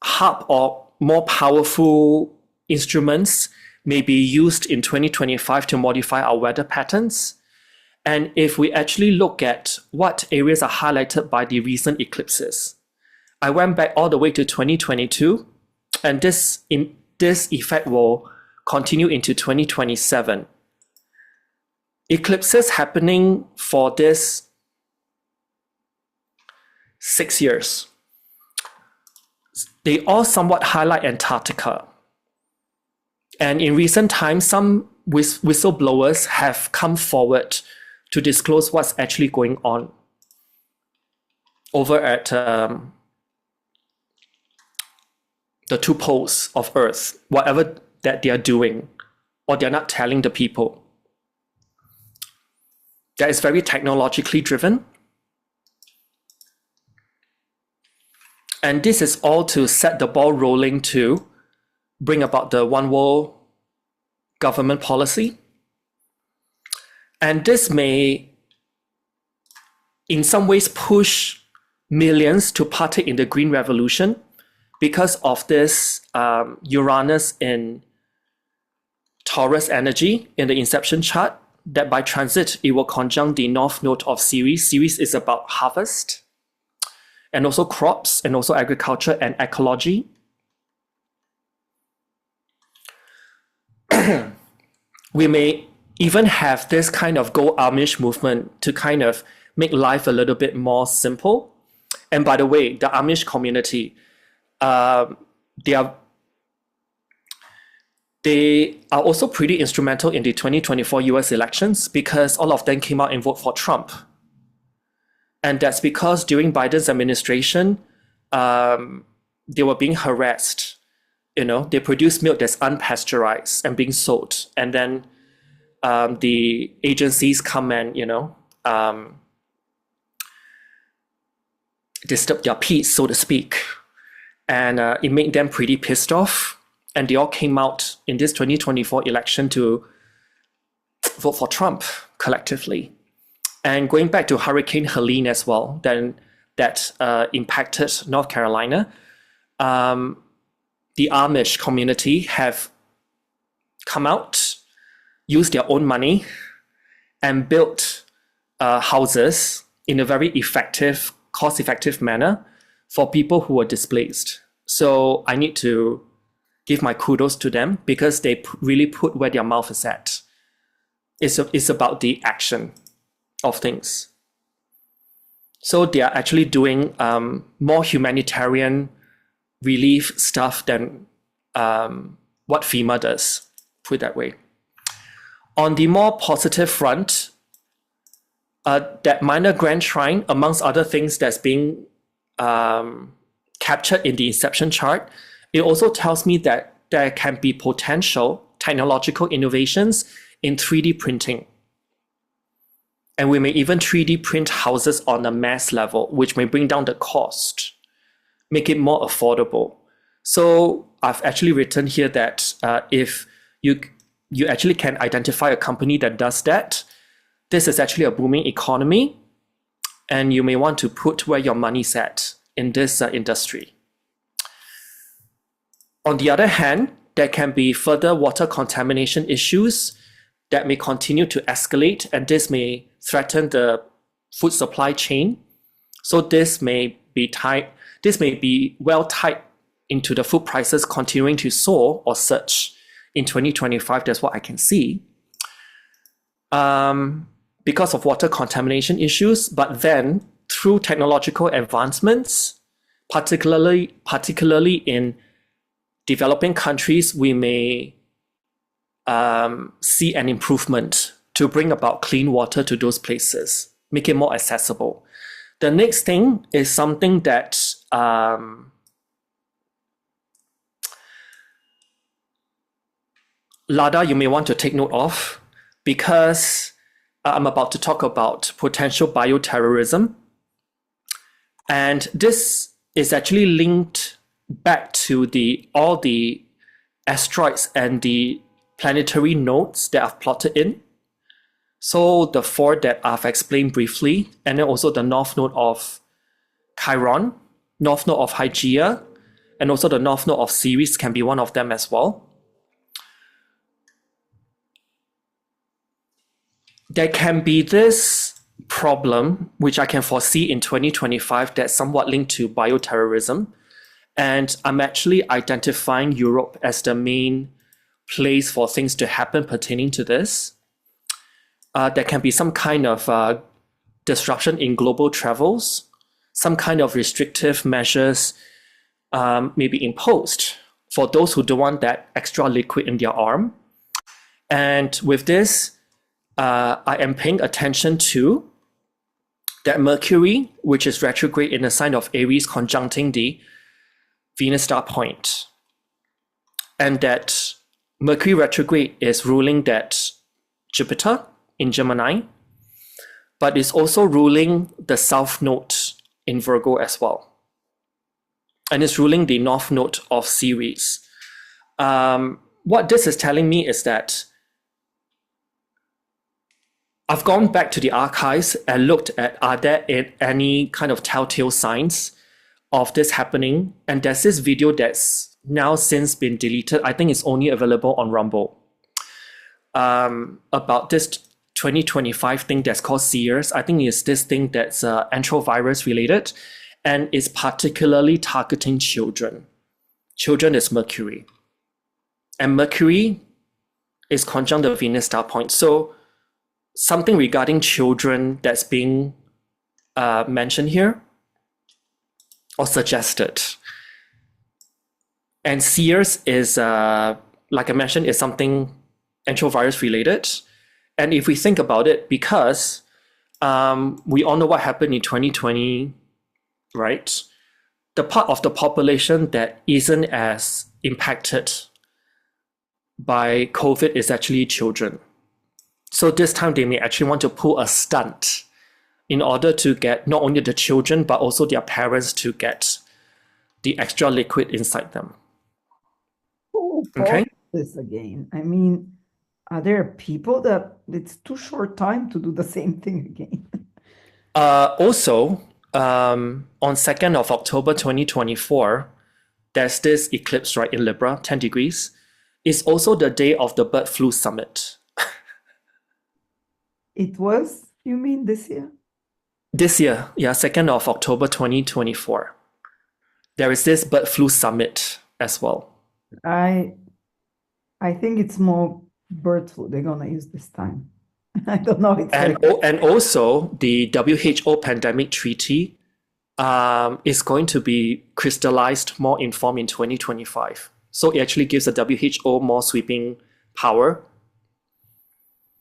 hub or more powerful instruments may be used in 2025 to modify our weather patterns. And if we actually look at what areas are highlighted by the recent eclipses, I went back all the way to 2022, and this effect will continue into 2027. Eclipses happening for this 6 years. They all somewhat highlight Antarctica. And in recent times, some whistleblowers have come forward to disclose what's actually going on over at the 2 poles of Earth, whatever that they are doing, or they're not telling the people. That is very technologically driven. And this is all to set the ball rolling to bring about the one world government policy. And this may, in some ways, push millions to partake in the Green Revolution because of this Uranus in Taurus energy in the inception chart, that by transit, it will conjunct the north node of Ceres. Ceres is about harvest, and also crops, and also agriculture and ecology. We may even have this kind of Go Amish movement to kind of make life a little bit more simple. And by the way, the Amish community, they are also pretty instrumental in the 2024 US elections because all of them came out and voted for Trump. And that's because during Biden's administration, they were being harassed. You know, they produce milk that's unpasteurized and being sold. And then the agencies come and, disturb their peace, so to speak. And it made them pretty pissed off. And they all came out in this 2024 election to vote for Trump collectively. And going back to Hurricane Helene as well, then that impacted North Carolina, the Amish community have come out, used their own money, and built houses in a very effective, cost-effective manner for people who were displaced. So I need to give my kudos to them because they really put where their mouth is at. It's about the action of things. So they are actually doing more humanitarian relief stuff than what FEMA does, put it that way. On the more positive front, that minor grand trine, amongst other things that's being captured in the inception chart, it also tells me that there can be potential technological innovations in 3D printing. And we may even 3D print houses on a mass level, which may bring down the cost, make it more affordable. So I've actually written here that if you actually can identify a company that does that, this is actually a booming economy, and you may want to put where your money's at in this industry. On the other hand, there can be further water contamination issues that may continue to escalate, and this may threaten the food supply chain. So this may be well tied into the food prices continuing to soar or surge in 2025. That's what I can see. Because of water contamination issues, but then through technological advancements, particularly in developing countries, we may see an improvement to bring about clean water to those places, make it more accessible. The next thing is something that Lada, you may want to take note of, because I'm about to talk about potential bio-terrorism. And this is actually linked back to all the asteroids and the planetary nodes that I've plotted in. So the 4 that I've explained briefly, and then also the north node of Chiron, north node of Hygeia, and also the north node of Ceres can be one of them as well. There can be this problem, which I can foresee in 2025, that's somewhat linked to bioterrorism. And I'm actually identifying Europe as the main place for things to happen pertaining to this. There can be some kind of disruption in global travels, some kind of restrictive measures may be imposed for those who don't want that extra liquid in their arm. And with this, I am paying attention to that Mercury, which is retrograde in the sign of Aries, conjuncting the Venus star point. And that Mercury retrograde is ruling that Jupiter in Gemini, but is also ruling the south node in Virgo as well. And it's ruling the north node of Ceres. What this is telling me is that I've gone back to the archives and looked at, are there any kind of telltale signs of this happening? And there's this video that's now since been deleted. I think it's only available on Rumble. About this 2025 thing that's called Seers. I think it's this thing that's antivirus related and is particularly targeting children. Children is Mercury. And Mercury is conjunct the Venus star point. So something regarding children that's being mentioned here or suggested. And Seers is, like I mentioned, is something antivirus related. And if we think about it, because we all know what happened in 2020, right? The part of the population that isn't as impacted by COVID is actually children. So this time they may actually want to pull a stunt in order to get not only the children, but also their parents to get the extra liquid inside them. Okay. This again. I mean, are there people that it's too short time to do the same thing again? Also, on 2nd of October 2024, there's this eclipse, right, in Libra, 10 degrees. It's also the day of the bird flu summit. It was, you mean this year? This year, yeah, 2nd of October 2024. There is this bird flu summit as well. I think it's more bird flu they're gonna use this time. I don't know. And also the WHO pandemic treaty is going to be crystallized more in form in 2025. So it actually gives the WHO more sweeping power.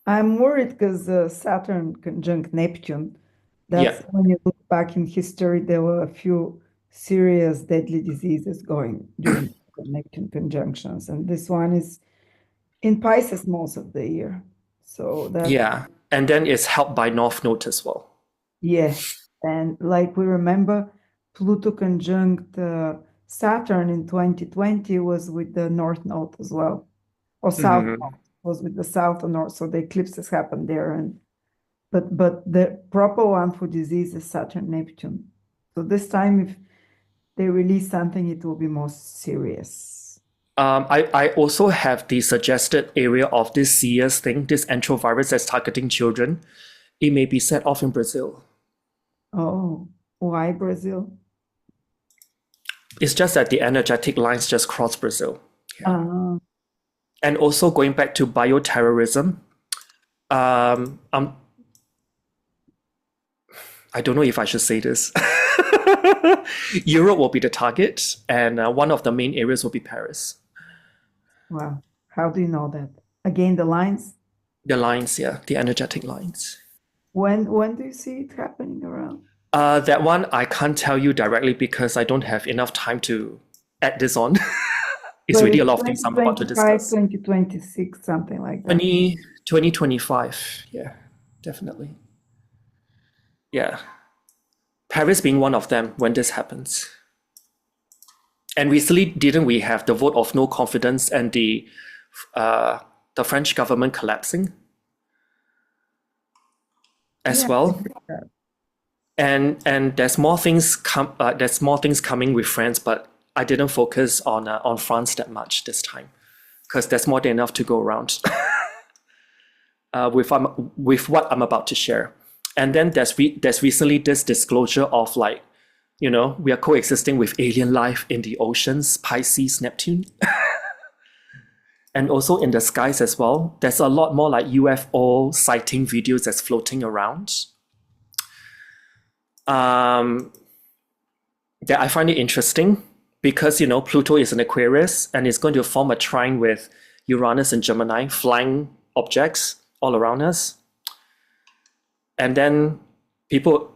I'm worried because Saturn conjunct Neptune. That's when you look back in history, there were a few serious deadly diseases going during Neptune conjunctions, and this one is in Pisces most of the year. So that and then it's helped by North Node as well. Yes, and like we remember, Pluto conjunct Saturn in 2020 was with the North Node as well, or South Node was with the South and North. So the eclipses happened there, and but the proper one for disease is Saturn Neptune. So this time, if they release something, it will be more serious. I also have the suggested area of this Seers thing, this antivirus that's targeting children. It may be set off in Brazil. Oh, why Brazil? It's just that the energetic lines just cross Brazil. And also going back to bioterrorism, I don't know if I should say this. Europe will be the target, and one of the main areas will be Paris. Wow. How do you know that? Again, the lines? The lines, yeah, the energetic lines. When do you see it happening around? That one I can't tell you directly because I don't have enough time to add this on. It's really a lot of things I'm about to discuss. 2026, something like that. 2025, yeah, definitely. Yeah. Paris being one of them when this happens. And recently, didn't we have the vote of no confidence and the French government collapsing as well? and there's more things coming with France, but I didn't focus on France that much this time because there's more than enough to go around with what I'm about to share. And then there's recently this disclosure of like, we are coexisting with alien life in the oceans, Pisces, Neptune. And also in the skies as well. There's a lot more like UFO sighting videos that's floating around. That I find it interesting because, Pluto is an Aquarius and it's going to form a trine with Uranus and Gemini, flying objects all around us. And then people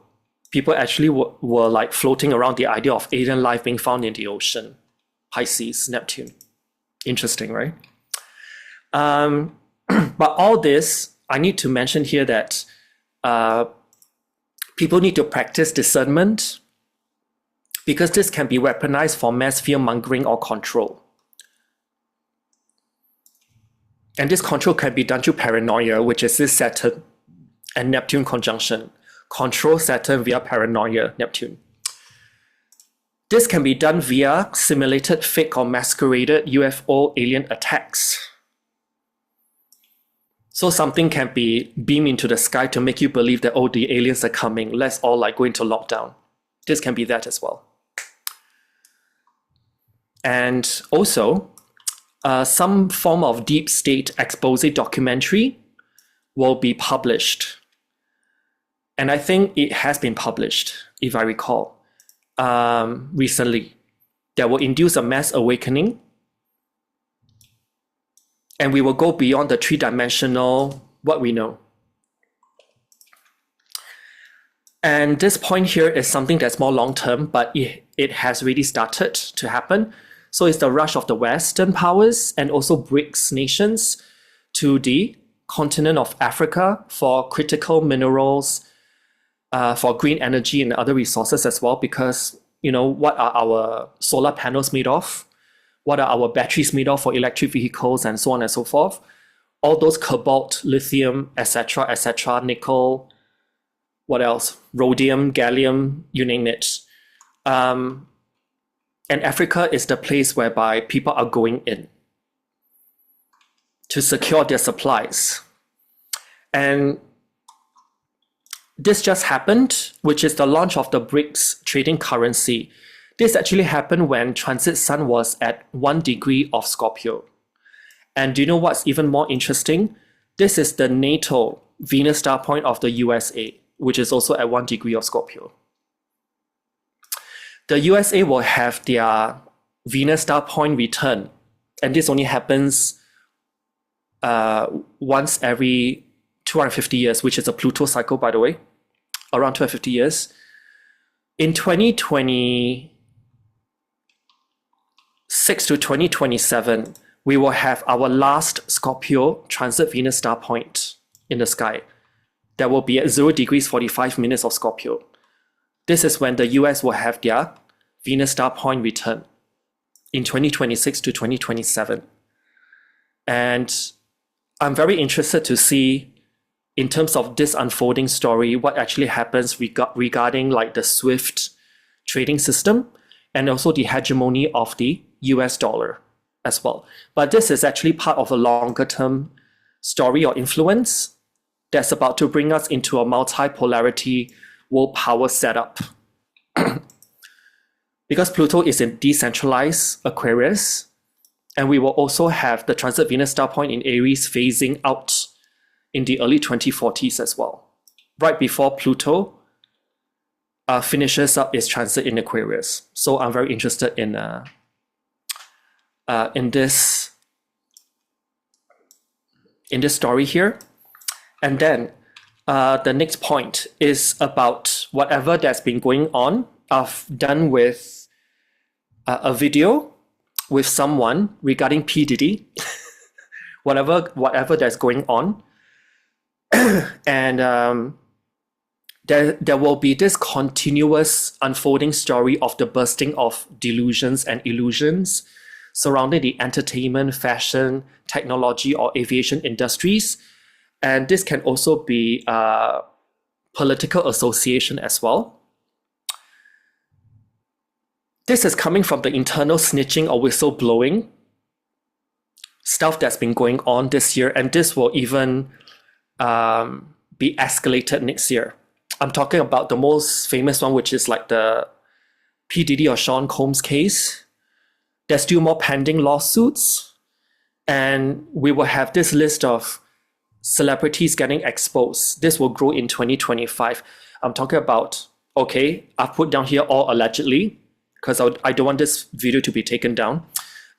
actually were like floating around the idea of alien life being found in the ocean, Pisces, Neptune. Interesting, right? But all this, I need to mention here that people need to practice discernment because this can be weaponized for mass fear-mongering or control. And this control can be done through paranoia, which is this Saturn and Neptune conjunction. Control Saturn via paranoia, Neptune. This can be done via simulated, fake, or masqueraded UFO alien attacks. So something can be beamed into the sky to make you believe that, oh, the aliens are coming. Let's all like go into lockdown. This can be that as well. And also, some form of deep state expose documentary will be published. And I think it has been published, if I recall, recently. That will induce a mass awakening. And we will go beyond the three-dimensional, what we know. And this point here is something that's more long-term, but it has really started to happen. So it's the rush of the Western powers and also BRICS nations to the continent of Africa for critical minerals, for green energy and other resources as well, because, what are our solar panels made of? What are our batteries made of for electric vehicles and so on and so forth? All those cobalt, lithium, etc., nickel, what else? Rhodium, gallium, you name it. And Africa is the place whereby people are going in to secure their supplies. And this just happened, which is the launch of the BRICS trading currency. This actually happened when transit sun was at 1 degree of Scorpio. And do you know what's even more interesting? This is the natal Venus star point of the USA, which is also at 1 degree of Scorpio. The USA will have their Venus star point return. And this only happens once every 250 years, which is a Pluto cycle, by the way, around 250 years. In 2026 to 2027, we will have our last Scorpio transit Venus star point in the sky. That will be at 0 degrees 45 minutes of Scorpio. This is when the US will have their Venus star point return in 2026 to 2027. And I'm very interested to see, in terms of this unfolding story, what actually happens regarding like the SWIFT trading system and also the hegemony of the US dollar as well. But this is actually part of a longer term story or influence that's about to bring us into a multipolarity world power setup. Because Pluto is in decentralized Aquarius, and we will also have the transit Venus star point in Aries phasing out in the early 2040s as well, right before Pluto finishes up its transit in Aquarius. So I'm very interested in this story here. And then the next point is about whatever that's been going on. I've done with a video with someone regarding PDD, whatever that's going on. And there will be this continuous unfolding story of the bursting of delusions and illusions surrounding the entertainment, fashion, technology, or aviation industries. And this can also be political association as well. This is coming from the internal snitching or whistleblowing stuff that's been going on this year, and this will even be escalated next year. I'm talking about the most famous one, which is like the PDD or Sean Combs case. There's still more pending lawsuits, and we will have this list of celebrities getting exposed. This will grow in 2025. I'm talking about, okay, I've put down here all allegedly, because I don't want this video to be taken down.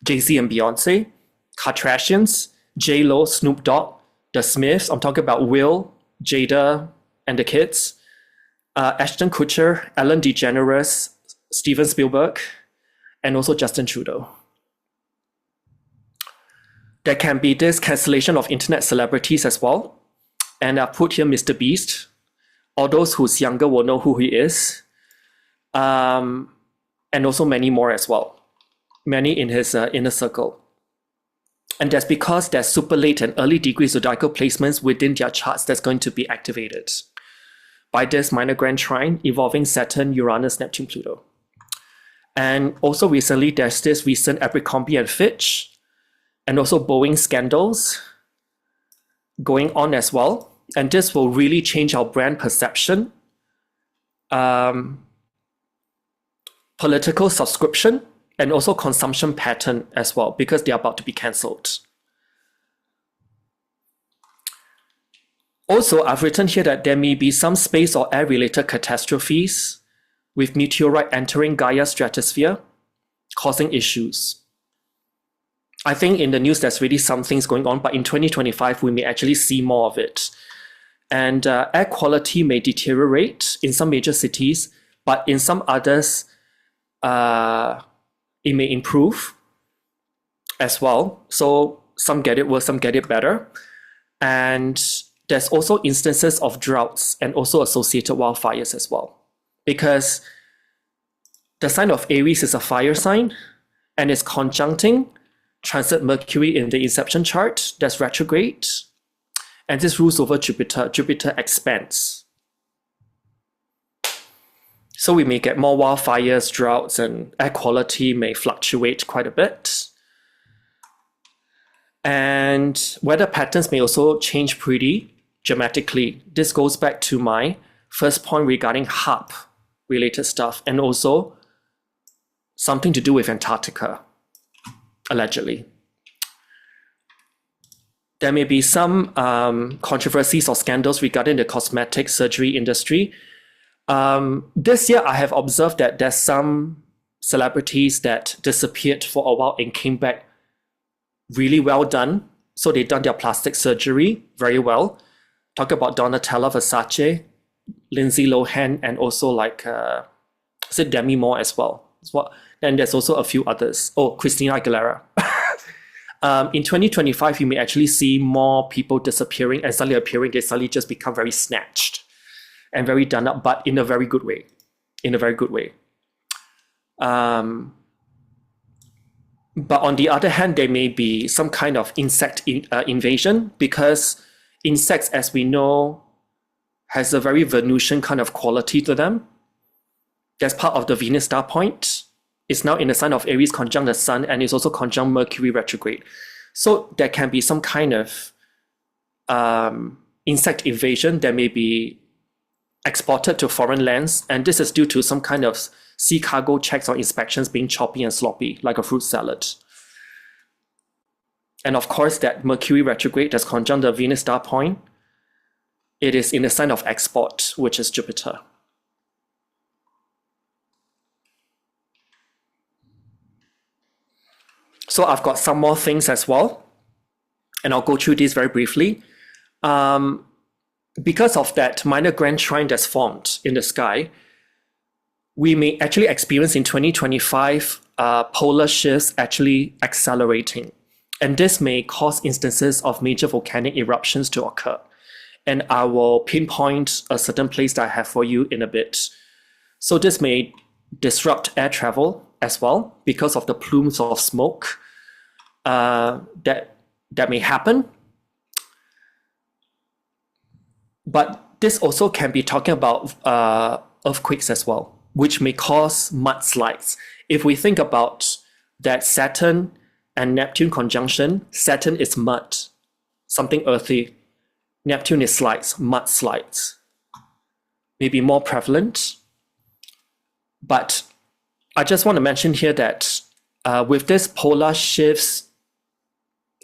Jay-Z and Beyonce, Kardashians, J-Lo, Snoop Dogg, The Smiths. I'm talking about Will, Jada, and the kids. Ashton Kutcher, Ellen DeGeneres, Steven Spielberg, and also Justin Trudeau. There can be this cancellation of internet celebrities as well. And I put here Mr. Beast. All those who's younger will know who he is. And also many more as well. Many in his inner circle. And that's because there's super late and early degree zodiacal placements within their charts that's going to be activated by this minor grand trine involving Saturn, Uranus, Neptune, Pluto. And also recently, there's this recent Abercrombie and Fitch and also Boeing scandals going on as well. And this will really change our brand perception, political subscription, and also consumption pattern as well, because they're about to be cancelled. Also, I've written here that there may be some space or air-related catastrophes with meteorite entering Gaia's stratosphere, causing issues. I think in the news there's really some things going on, but in 2025 we may actually see more of it. And air quality may deteriorate in some major cities, but in some others, it may improve as well. So some get it worse, some get it better. And there's also instances of droughts and also associated wildfires as well. Because the sign of Aries is a fire sign and it's conjuncting transit Mercury in the inception chart that's retrograde. And this rules over Jupiter. Jupiter expands. So we may get more wildfires, droughts, and air quality may fluctuate quite a bit. And weather patterns may also change pretty dramatically. This goes back to my first point regarding HARP related stuff, and also something to do with Antarctica, allegedly. There may be some controversies or scandals regarding the cosmetic surgery industry. This year, I have observed that there's some celebrities that disappeared for a while and came back really well done. So they've done their plastic surgery very well. Talk about Donatella Versace, Lindsay Lohan, and also like Demi Moore as well. And there's also a few others. Oh, Christina Aguilera. In 2025, you may actually see more people disappearing and suddenly appearing. They suddenly just become very snatched and very done up, but in a very good way. In a very good way. But on the other hand, there may be some kind of insect invasion, because insects, as we know, has a very Venusian kind of quality to them. That's part of the Venus star point. It's now in the sign of Aries conjunct the Sun, and it's also conjunct Mercury retrograde. So there can be some kind of insect invasion that may be exported to foreign lands, and this is due to some kind of sea cargo checks or inspections being choppy and sloppy, like a fruit salad. And of course, that Mercury retrograde that's conjunct the Venus star point, it is in the sign of export, which is Jupiter. So I've got some more things as well, and I'll go through these very briefly. Because of that minor grand trine that's formed in the sky, we may actually experience in 2025 polar shifts actually accelerating. And this may cause instances of major volcanic eruptions to occur. And I will pinpoint a certain place that I have for you in a bit. So this may disrupt air travel as well because of the plumes of smoke that may happen. But this also can be talking about earthquakes as well, which may cause mudslides. If we think about that Saturn and Neptune conjunction, Saturn is mud, something earthy. Neptune is slides, mudslides. Maybe more prevalent. But I just want to mention here that with this polar shifts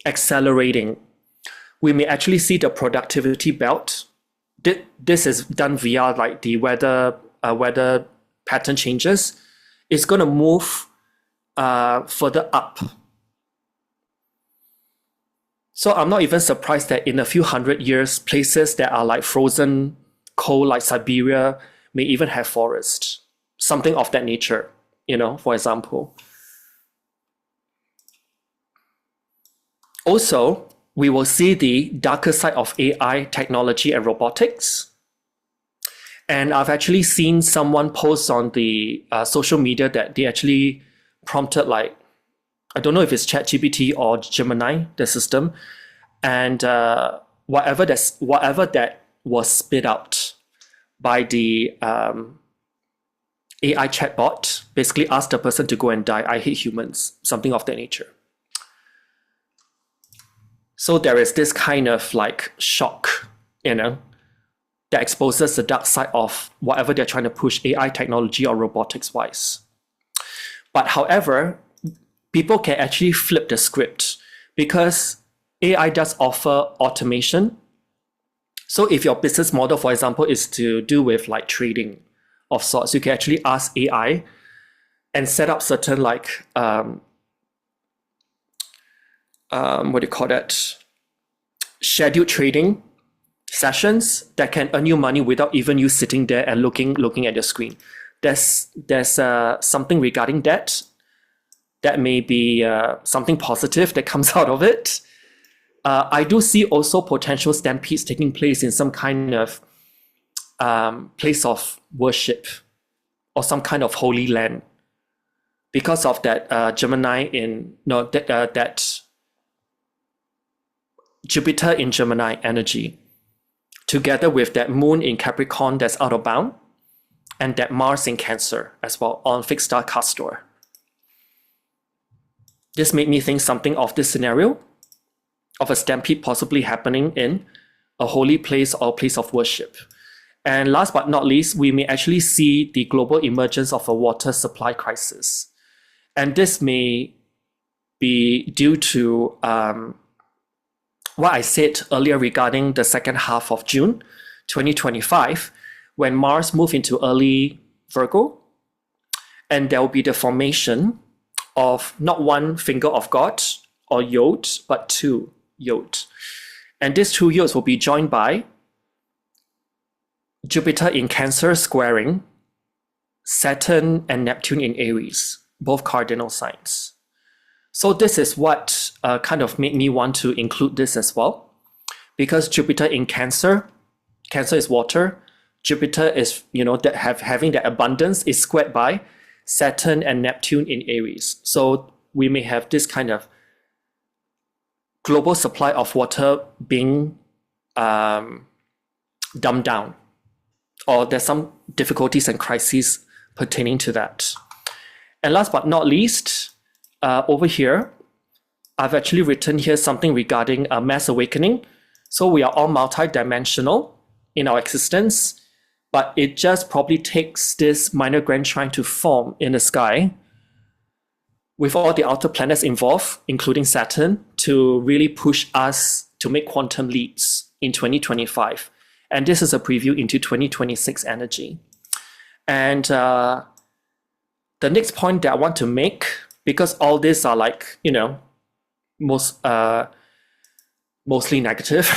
accelerating, we may actually see the productivity belt. This is done via like the weather pattern changes. It's going to move further up. So I'm not even surprised that in a few hundred years, places that are like frozen cold, like Siberia, may even have forests, something of that nature, for example. Also, we will see the darker side of AI technology and robotics. And I've actually seen someone post on the social media that they actually prompted, like, I don't know if it's ChatGPT or Gemini, the system, and whatever that was spit out by the AI chatbot, basically asked the person to go and die. I hate humans, something of that nature. So there is this kind of like shock, that exposes the dark side of whatever they're trying to push AI technology or robotics wise. But however, people can actually flip the script because AI does offer automation. So if your business model, for example, is to do with like trading of sorts, you can actually ask AI and set up certain like what do you call that? Scheduled trading sessions that can earn you money without even you sitting there and looking at your screen. There's something regarding that may be something positive that comes out of it. I do see also potential stampedes taking place in some kind of place of worship or some kind of holy land because of that Gemini that Jupiter in Gemini energy, together with that moon in Capricorn that's out of bound, and that Mars in Cancer as well on fixed star Castor. This made me think something of this scenario of a stampede possibly happening in a holy place or place of worship. And last but not least, we may actually see the global emergence of a water supply crisis. And this may be due to what I said earlier regarding the second half of June 2025, when Mars moved into early Virgo, and there will be the formation of not one finger of God or yod, but two yod. And these two yods will be joined by Jupiter in Cancer squaring Saturn and Neptune in Aries, both cardinal signs. So this is what kind of made me want to include this as well, because Jupiter in Cancer is water. Jupiter is, that having that abundance is squared by Saturn and Neptune in Aries. So we may have this kind of global supply of water being dumbed down, or there's some difficulties and crises pertaining to that. And last but not least, over here, I've actually written here something regarding a mass awakening. So we are all multidimensional in our existence, but it just probably takes this minor grand trine to form in the sky with all the outer planets involved, including Saturn, to really push us to make quantum leaps in 2025. And this is a preview into 2026 energy. And the next point that I want to make, because all these are like, mostly negative,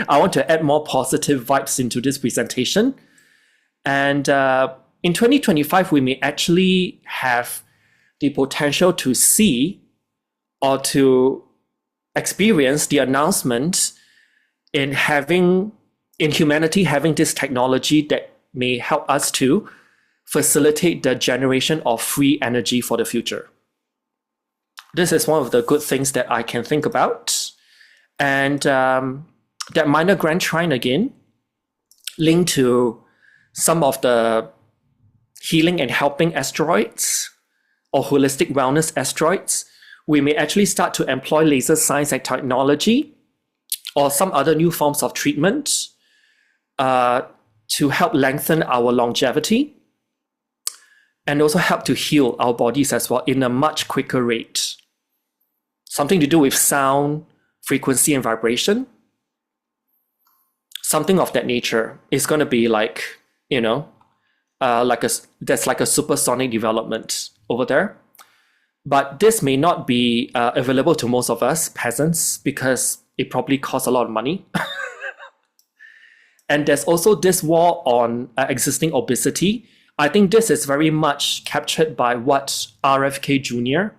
I want to add more positive vibes into this presentation. And in 2025, we may actually have the potential to see or to experience the announcement in humanity having this technology that may help us to facilitate the generation of free energy for the future. This is one of the good things that I can think about. And that minor grand trine again linked to some of the healing and helping asteroids or holistic wellness asteroids, we may actually start to employ laser science and technology or some other new forms of treatment to help lengthen our longevity and also help to heal our bodies as well in a much quicker rate. Something to do with sound, frequency, and vibration. Something of that nature is going to be like, that's like a supersonic development over there. But this may not be available to most of us peasants because it probably costs a lot of money. And there's also this war on existing obesity. I think this is very much captured by what RFK Jr.,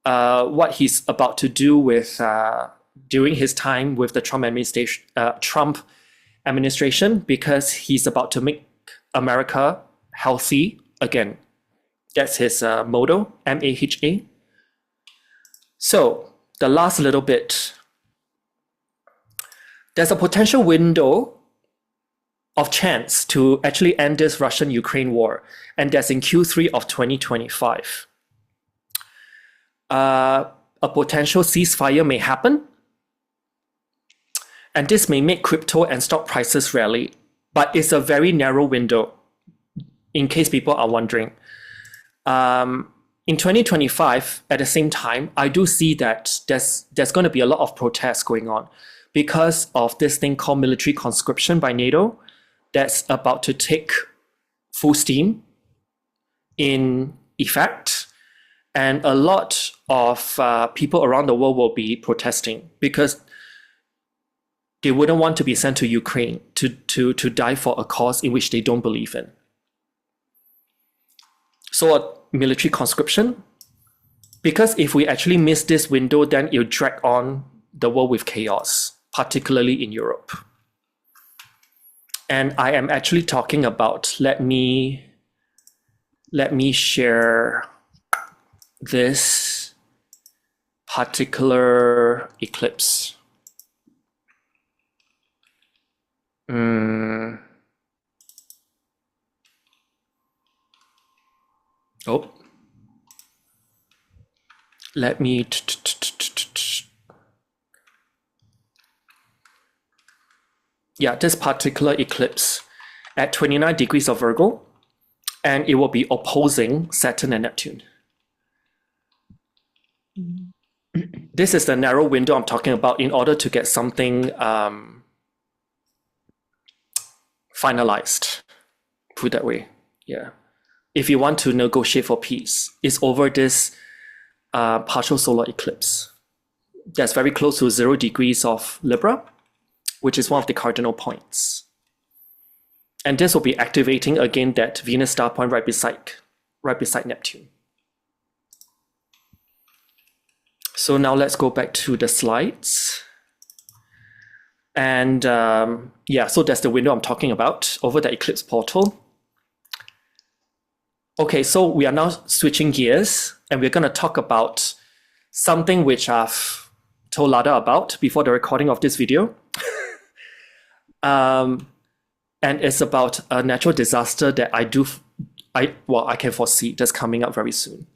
what he's about to do with during his time with the Trump administration, because he's about to make America healthy again. That's his motto, MAHA. So the last little bit, there's a potential window of chance to actually end this Russian-Ukraine war, and that's in Q3 of 2025. A potential ceasefire may happen, and this may make crypto and stock prices rally, but it's a very narrow window, in case people are wondering. In 2025, at the same time, I do see that there's going to be a lot of protests going on because of this thing called military conscription by NATO that's about to take full steam in effect. And a lot of people around the world will be protesting because they wouldn't want to be sent to Ukraine to die for a cause in which they don't believe in. So a military conscription, because if we actually miss this window, then it'll drag on the world with chaos, particularly in Europe. And I am actually talking about, let me share this particular eclipse. Oh, let me. Yeah, this particular eclipse at 29 degrees of Virgo, and it will be opposing Saturn and Neptune. This is the narrow window I'm talking about in order to get something finalized, put that way. Yeah. If you want to negotiate for peace, it's over this partial solar eclipse. That's very close to 0 degrees of Libra, which is one of the cardinal points. And this will be activating again that Venus star point right beside Neptune. So now let's go back to the slides. And yeah, so that's the window I'm talking about over the eclipse portal. Okay, so we are now switching gears and we're going to talk about something which I've told Lada about before the recording of this video. And it's about a natural disaster that I can foresee that's coming up very soon.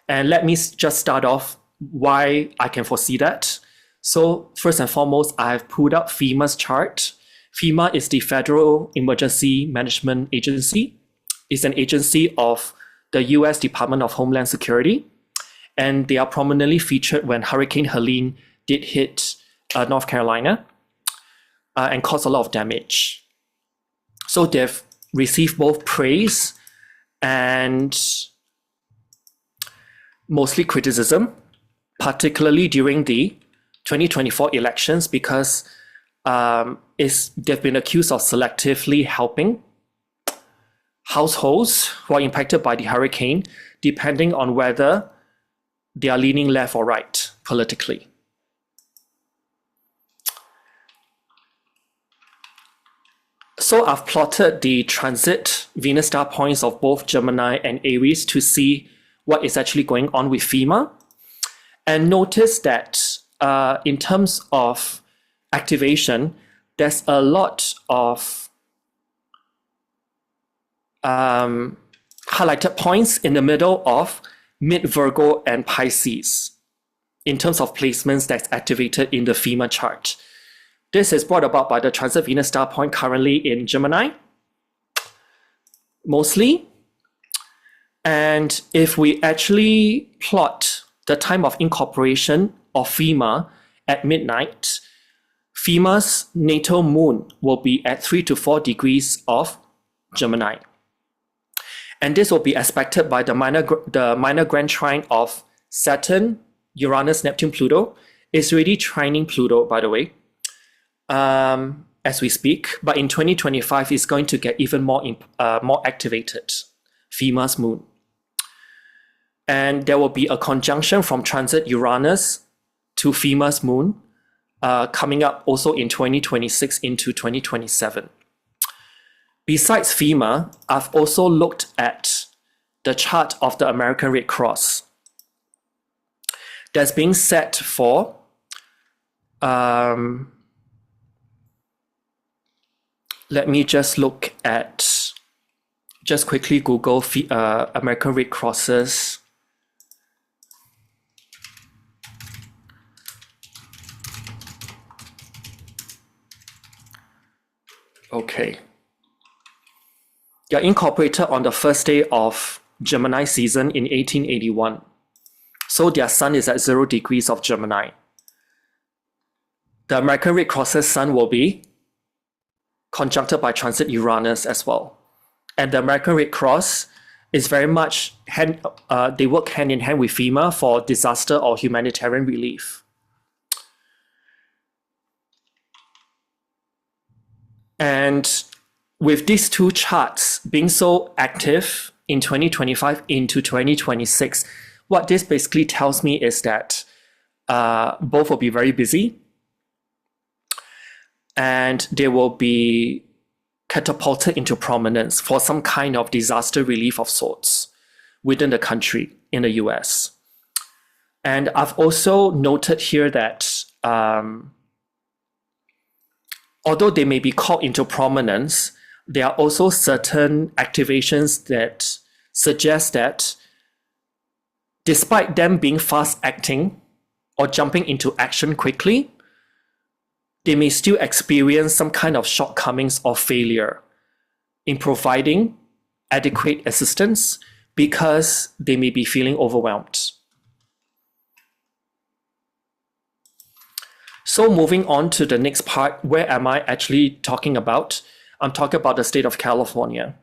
And let me just start off why I can foresee that. So first and foremost, I've pulled up FEMA's chart. FEMA is the Federal Emergency Management Agency. It's an agency of the US Department of Homeland Security. And they are prominently featured when Hurricane Helene did hit North Carolina and caused a lot of damage. So they've received both praise and mostly criticism, particularly during the 2024 elections, because they've been accused of selectively helping households who are impacted by the hurricane, depending on whether they are leaning left or right politically. So I've plotted the transit Venus star points of both Gemini and Aries to see what is actually going on with FEMA. And notice that in terms of activation, there's a lot of highlighted points in the middle of mid-Virgo and Pisces in terms of placements that's activated in the FEMA chart. This is brought about by the transit Venus star point currently in Gemini, mostly. And if we actually plot the time of incorporation of FEMA at midnight, FEMA's natal moon will be at 3 to 4 degrees of Gemini. And this will be expected by the minor grand trine of Saturn, Uranus, Neptune, Pluto. It's already trining Pluto, by the way, as we speak. But in 2025, it's going to get even more activated, FEMA's moon. And there will be a conjunction from transit Uranus to FEMA's moon coming up also in 2026 into 2027. Besides FEMA, I've also looked at the chart of the American Red Cross that's being set for let me just look at, just quickly Google American Red Crosses. Okay. They're incorporated on the first day of Gemini season in 1881. So their sun is at 0 degrees of Gemini. The American Red Cross's sun will be conjuncted by transit Uranus as well. And the American Red Cross is very much, they work hand in hand with FEMA for disaster or humanitarian relief. And with these two charts being so active in 2025 into 2026, what this basically tells me is that both will be very busy and they will be catapulted into prominence for some kind of disaster relief of sorts within the country in the US. And I've also noted here that although they may be called into prominence, there are also certain activations that suggest that despite them being fast acting or jumping into action quickly, they may still experience some kind of shortcomings or failure in providing adequate assistance because they may be feeling overwhelmed. So moving on to the next part, where am I actually talking about? I'm talking about the state of California.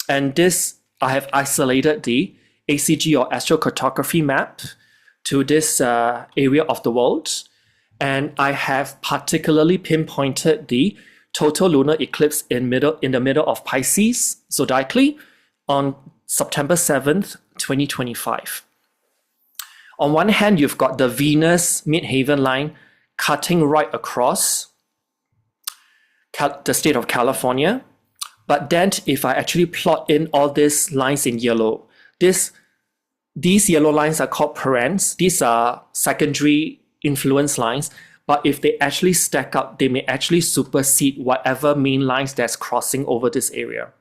And this, I have isolated the ACG or astrocartography map to this area of the world. And I have particularly pinpointed the total lunar eclipse in the middle of Pisces, zodiacally, on September 7th, 2025. On one hand, you've got the Venus midheaven line cutting right across the state of California. But then if I actually plot in all these lines in yellow, these yellow lines are called parents. These are secondary influence lines. But if they actually stack up, they may actually supersede whatever main lines that's crossing over this area.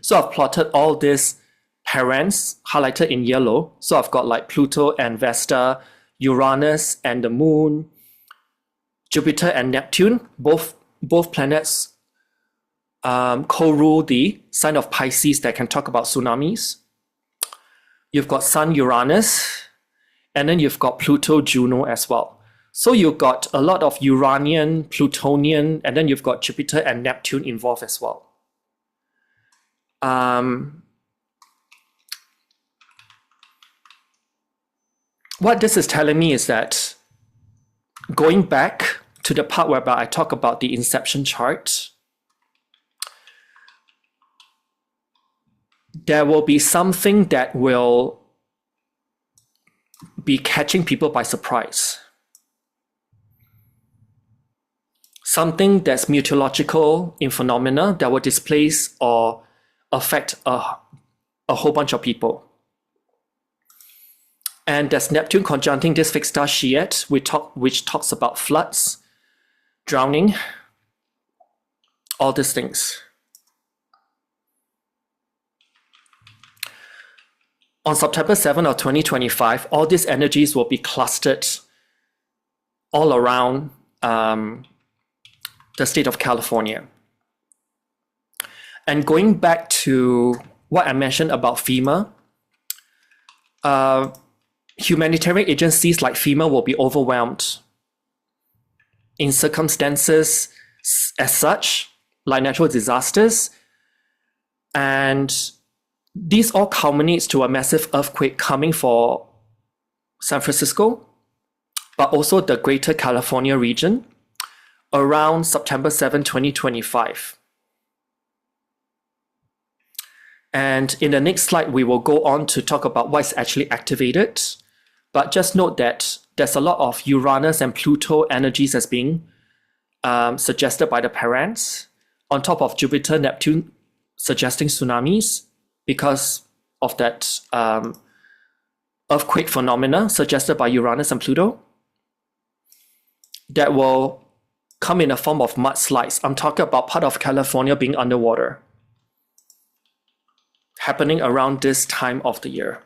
So I've plotted all these parents highlighted in yellow. So I've got like Pluto and Vesta, Uranus and the Moon, Jupiter and Neptune, both planets co-rule the sign of Pisces that can talk about tsunamis. You've got Sun, Uranus, and then you've got Pluto, Juno as well. So you've got a lot of Uranian, Plutonian, and then you've got Jupiter and Neptune involved as well. What this is telling me is that going back to the part whereby I talk about the inception chart, there will be something that will be catching people by surprise. Something that's meteorological in phenomena that will displace or affect a whole bunch of people. And there's Neptune conjuncting this fixed star Scheat, which talks about floods, drowning, all these things. On September 7th of 2025, all these energies will be clustered all around the state of California. And going back to what I mentioned about FEMA, humanitarian agencies like FEMA will be overwhelmed in circumstances as such, like natural disasters. And this all culminates to a massive earthquake coming for San Francisco, but also the greater California region around September 7, 2025. And in the next slide, we will go on to talk about what's actually activated. But just note that there's a lot of Uranus and Pluto energies as being suggested by the parents, on top of Jupiter, Neptune suggesting tsunamis because of that earthquake phenomena suggested by Uranus and Pluto that will come in a form of mudslides. I'm talking about part of California being underwater, happening around this time of the year.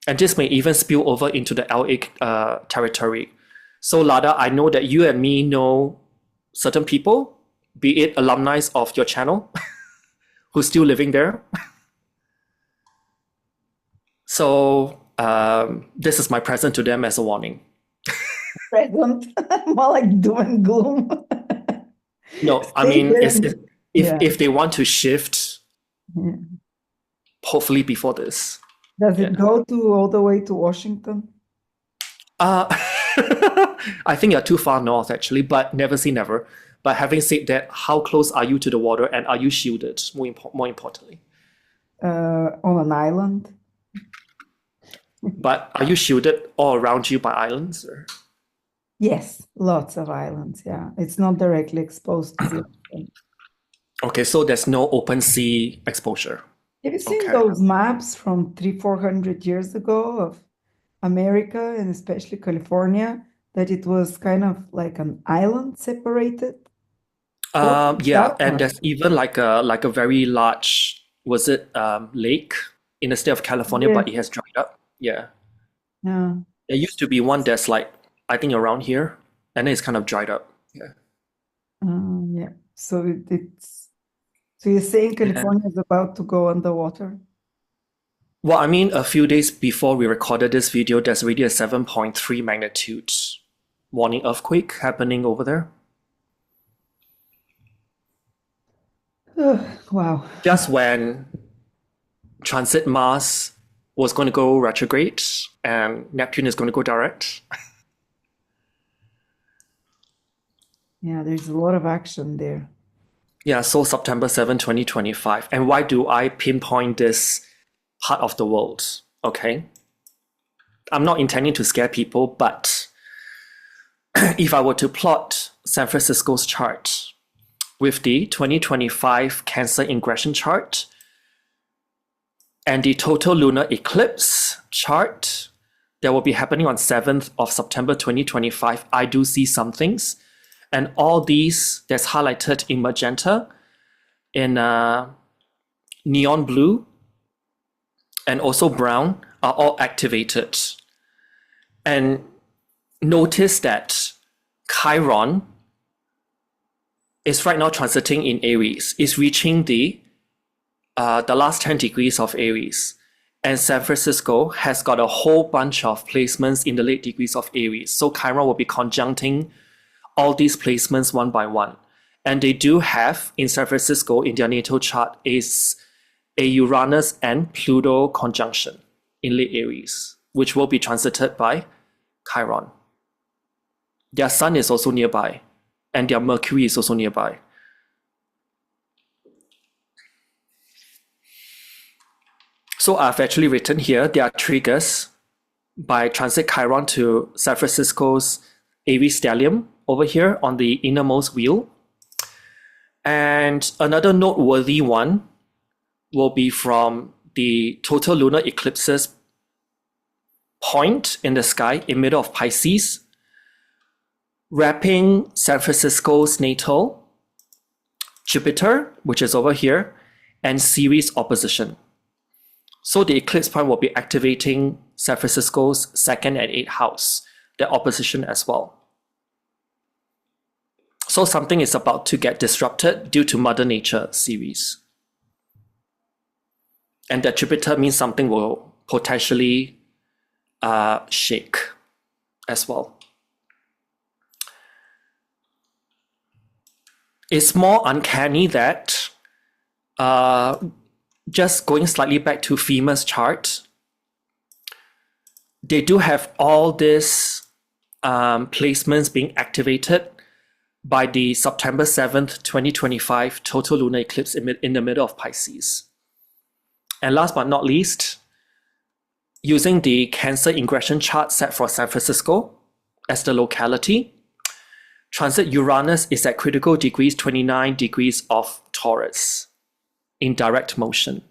And this may even spill over into the LA territory. So Lada, I know that you and me know certain people, be it alumni of your channel, who's still living there. So this is my present to them as a warning. Present, more like doom and gloom. No, I mean, if they want to shift, hopefully before this. Does it go all the way to Washington? I think you're too far north, actually, but never say never. But having said that, how close are you to the water, and are you shielded, more importantly? On an island. But are you shielded all around you by islands? Or? Yes, lots of islands, yeah. It's not directly exposed to the ocean. Okay, so there's no open sea exposure. Have you seen those maps from 300-400 years ago of America and especially California, that it was kind of like an island separated? Yeah, and there's even like a very large, was it lake in the state of California, but it has dried up. Yeah. Yeah. There used to be one that's like, I think around here, and then it's kind of dried up. Yeah. Yeah. So so you're saying California is about to go underwater? Well, I mean, a few days before we recorded this video, there's already a 7.3 magnitude warning earthquake happening over there. Wow. Just when transit Mars was going to go retrograde and Neptune is going to go direct. Yeah, there's a lot of action there. Yeah, so September 7, 2025. And why do I pinpoint this part of the world? Okay. I'm not intending to scare people, but if I were to plot San Francisco's chart with the 2025 Cancer ingression chart and the total lunar eclipse chart that will be happening on 7th of September 2025, I do see some things. And all these that's highlighted in magenta, in neon blue, and also brown are all activated. And notice that Chiron is right now transiting in Aries. It's reaching the last 10 degrees of Aries. And San Francisco has got a whole bunch of placements in the late degrees of Aries. So Chiron will be conjuncting all these placements one by one. And they do have, in San Francisco, in their natal chart, is a Uranus and Pluto conjunction in late Aries, which will be transited by Chiron. Their Sun is also nearby, and their Mercury is also nearby. So I've actually written here, there are triggers by transit Chiron to San Francisco's Aries stellium over here on the innermost wheel. And another noteworthy one will be from the total lunar eclipses point in the sky in middle of Pisces, wrapping San Francisco's natal Jupiter, which is over here, and Ceres opposition. So the eclipse point will be activating San Francisco's 2nd and 8th house, the opposition as well. So something is about to get disrupted due to Mother Nature series. And that Jupiter means something will potentially shake as well. It's more uncanny that just going slightly back to FEMA's chart, they do have all these placements being activated by the September 7th, 2025 total lunar eclipse in the middle of Pisces. And last but not least, using the Cancer ingression chart set for San Francisco as the locality, transit Uranus is at critical degrees 29 degrees of Taurus in direct motion,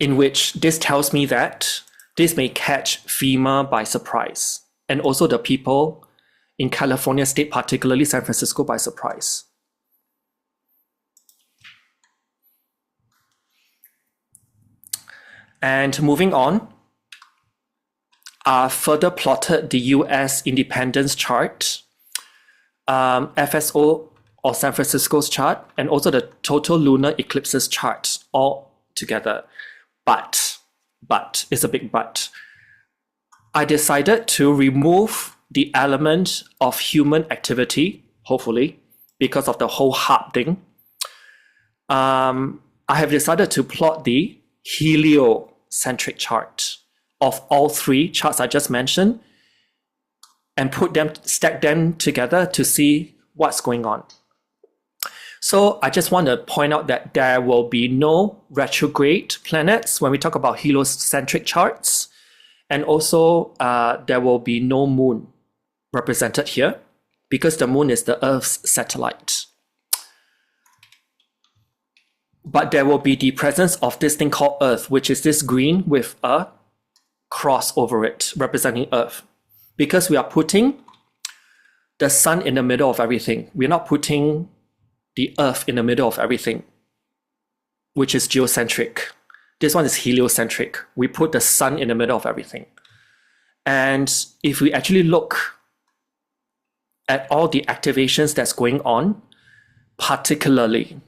in which this tells me that this may catch FEMA by surprise, and also the people in California state, particularly San Francisco, by surprise. And moving on, I further plotted the US independence chart, FSO or San Francisco's chart, and also the total lunar eclipses chart all together. But, it's a big but. I decided to remove the element of human activity, hopefully, because of the whole HARP thing. I have decided to plot the heliocentric chart of all three charts I just mentioned and stack them together to see what's going on. So I just want to point out that there will be no retrograde planets when we talk about heliocentric charts. And also there will be no moon represented here because the moon is the Earth's satellite. But there will be the presence of this thing called Earth, which is this green with a cross over it representing Earth. Because we are putting the sun in the middle of everything. We're not putting the Earth in the middle of everything, which is geocentric. This one is heliocentric. We put the sun in the middle of everything. And if we actually look at all the activations that's going on, particularly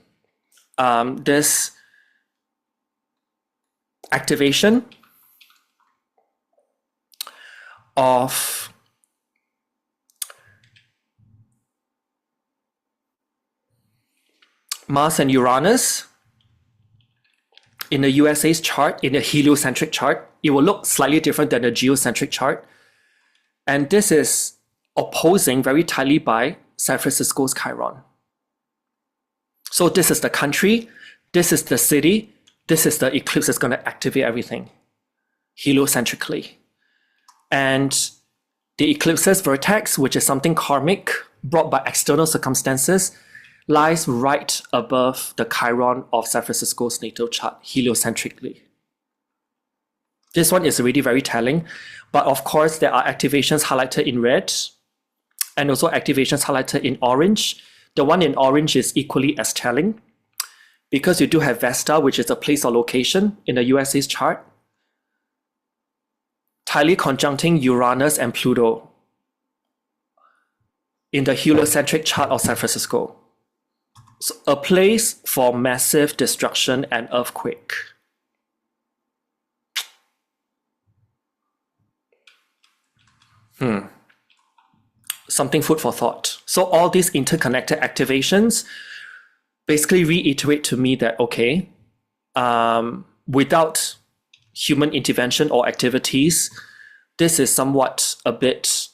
this activation of Mars and Uranus in the USA's chart, in the heliocentric chart, it will look slightly different than the geocentric chart. And this is opposing very tightly by San Francisco's Chiron. So this is the country, this is the city, this is the eclipse that's going to activate everything heliocentrically. And the eclipse's vertex, which is something karmic brought by external circumstances, lies right above the Chiron of San Francisco's natal chart, heliocentrically. This one is already very telling, but of course there are activations highlighted in red and also activations highlighted in orange. The one in orange is equally as telling because you do have Vesta, which is a place or location in the USA's chart, tightly conjuncting Uranus and Pluto in the heliocentric chart of San Francisco. So a place for massive destruction and earthquake. Something food for thought. So all these interconnected activations basically reiterate to me that, okay, without human intervention or activities, this is somewhat a bit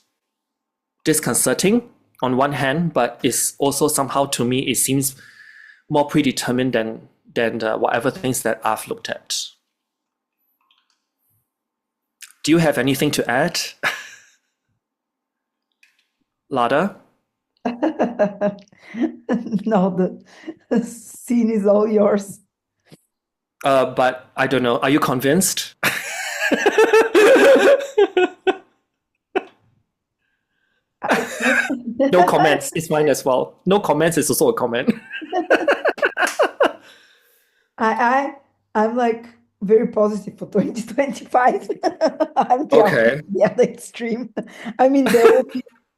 disconcerting on one hand, but it's also somehow, to me, it seems more predetermined than whatever things that I've looked at. Do you have anything to add? Lada? No, the scene is all yours. But I don't know. Are you convinced? No comments. It's fine as well. No comments is also a comment. I'm like very positive for 2025. I'm Okay. the other extreme. I mean,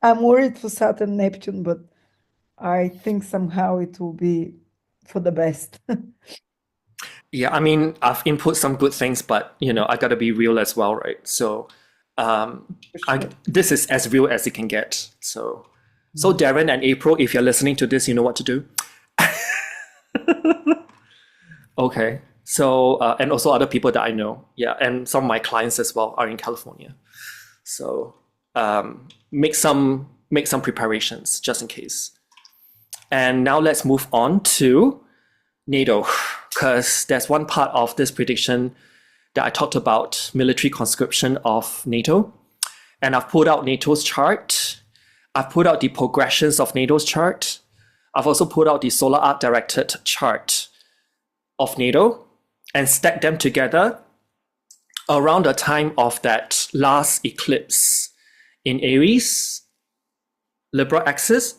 I'm worried for Saturn, Neptune, but I think somehow it will be for the best. Yeah, I mean, I've input some good things, but I gotta be real as well, right? So, For sure. this is as real as it can get. So Darren and April, if you're listening to this, you know what to do. Okay. So, and also other people that I know, yeah, and some of my clients as well are in California. So, make some preparations just in case. And now let's move on to NATO, because there's one part of this prediction that I talked about, military conscription of NATO. And I've pulled out NATO's chart. I've put out the progressions of NATO's chart. I've also put out the solar arc directed chart of NATO and stacked them together around the time of that last eclipse in Aries, Libra axis,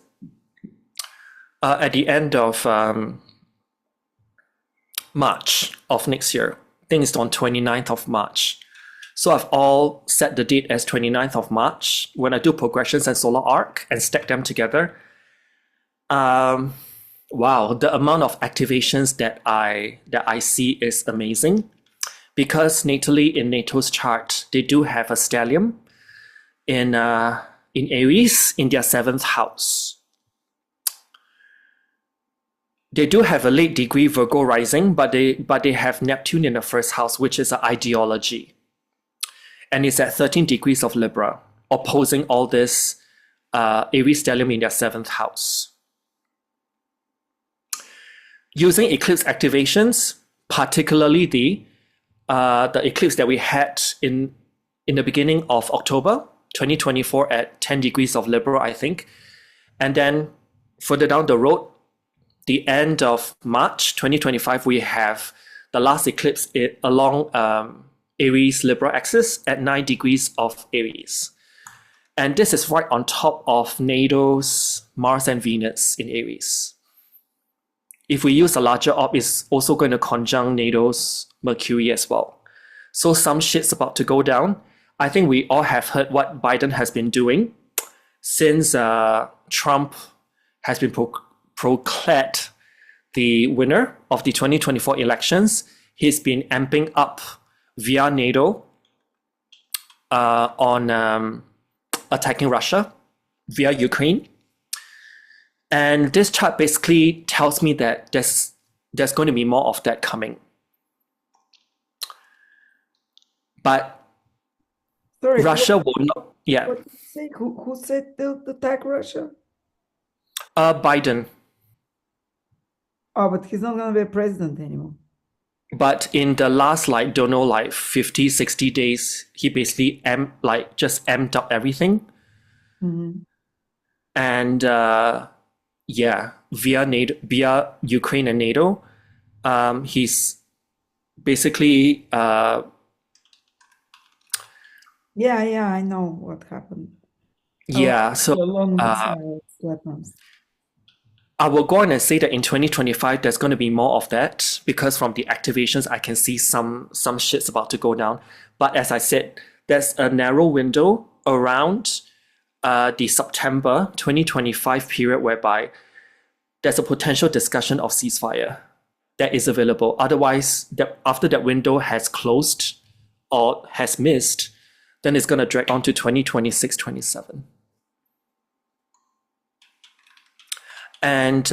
at the end of March of next year. I think it's on 29th of March. So I've all set the date as 29th of March when I do progressions and solar arc and stack them together. Wow, the amount of activations that I see is amazing, because natally in NATO's chart they do have a stellium in Aries in their seventh house. They do have a late degree Virgo rising, but they have Neptune in the first house, which is an ideology, and it's at 13 degrees of Libra, opposing all this Aries stellium in their seventh house. Using eclipse activations, particularly the eclipse that we had in the beginning of October 2024 at 10 degrees of Libra, I think. And then further down the road, the end of March 2025, we have the last eclipse along Aries Libra axis at 9 degrees of Aries. And this is right on top of NATO's Mars and Venus in Aries. If we use a larger orb, it's also going to conjunct NATO's Mercury as well. So some shit's about to go down. I think we all have heard what Biden has been doing since Trump has been proclaimed the winner of the 2024 elections. He's been amping up via NATO on attacking Russia via Ukraine. And this chart basically tells me that there's going to be more of that coming. But Sorry, Russia will not. Yeah. what did you say? Who said the attack Russia? Biden. Oh, but he's not going to be a president anymore. But in the last, 50, 60 days, he basically just amped up everything. Mm-hmm. And yeah, via Ukraine and NATO, he's basically Yeah, I know what happened. yeah. So Along with weapons. I will go on and say that in 2025 there's going to be more of that, because from the activations I can see some shit's about to go down. But as I said, there's a narrow window around the September 2025 period whereby there's a potential discussion of ceasefire that is available. Otherwise, after that window has closed or has missed, then it's going to drag on to 2026, 27. And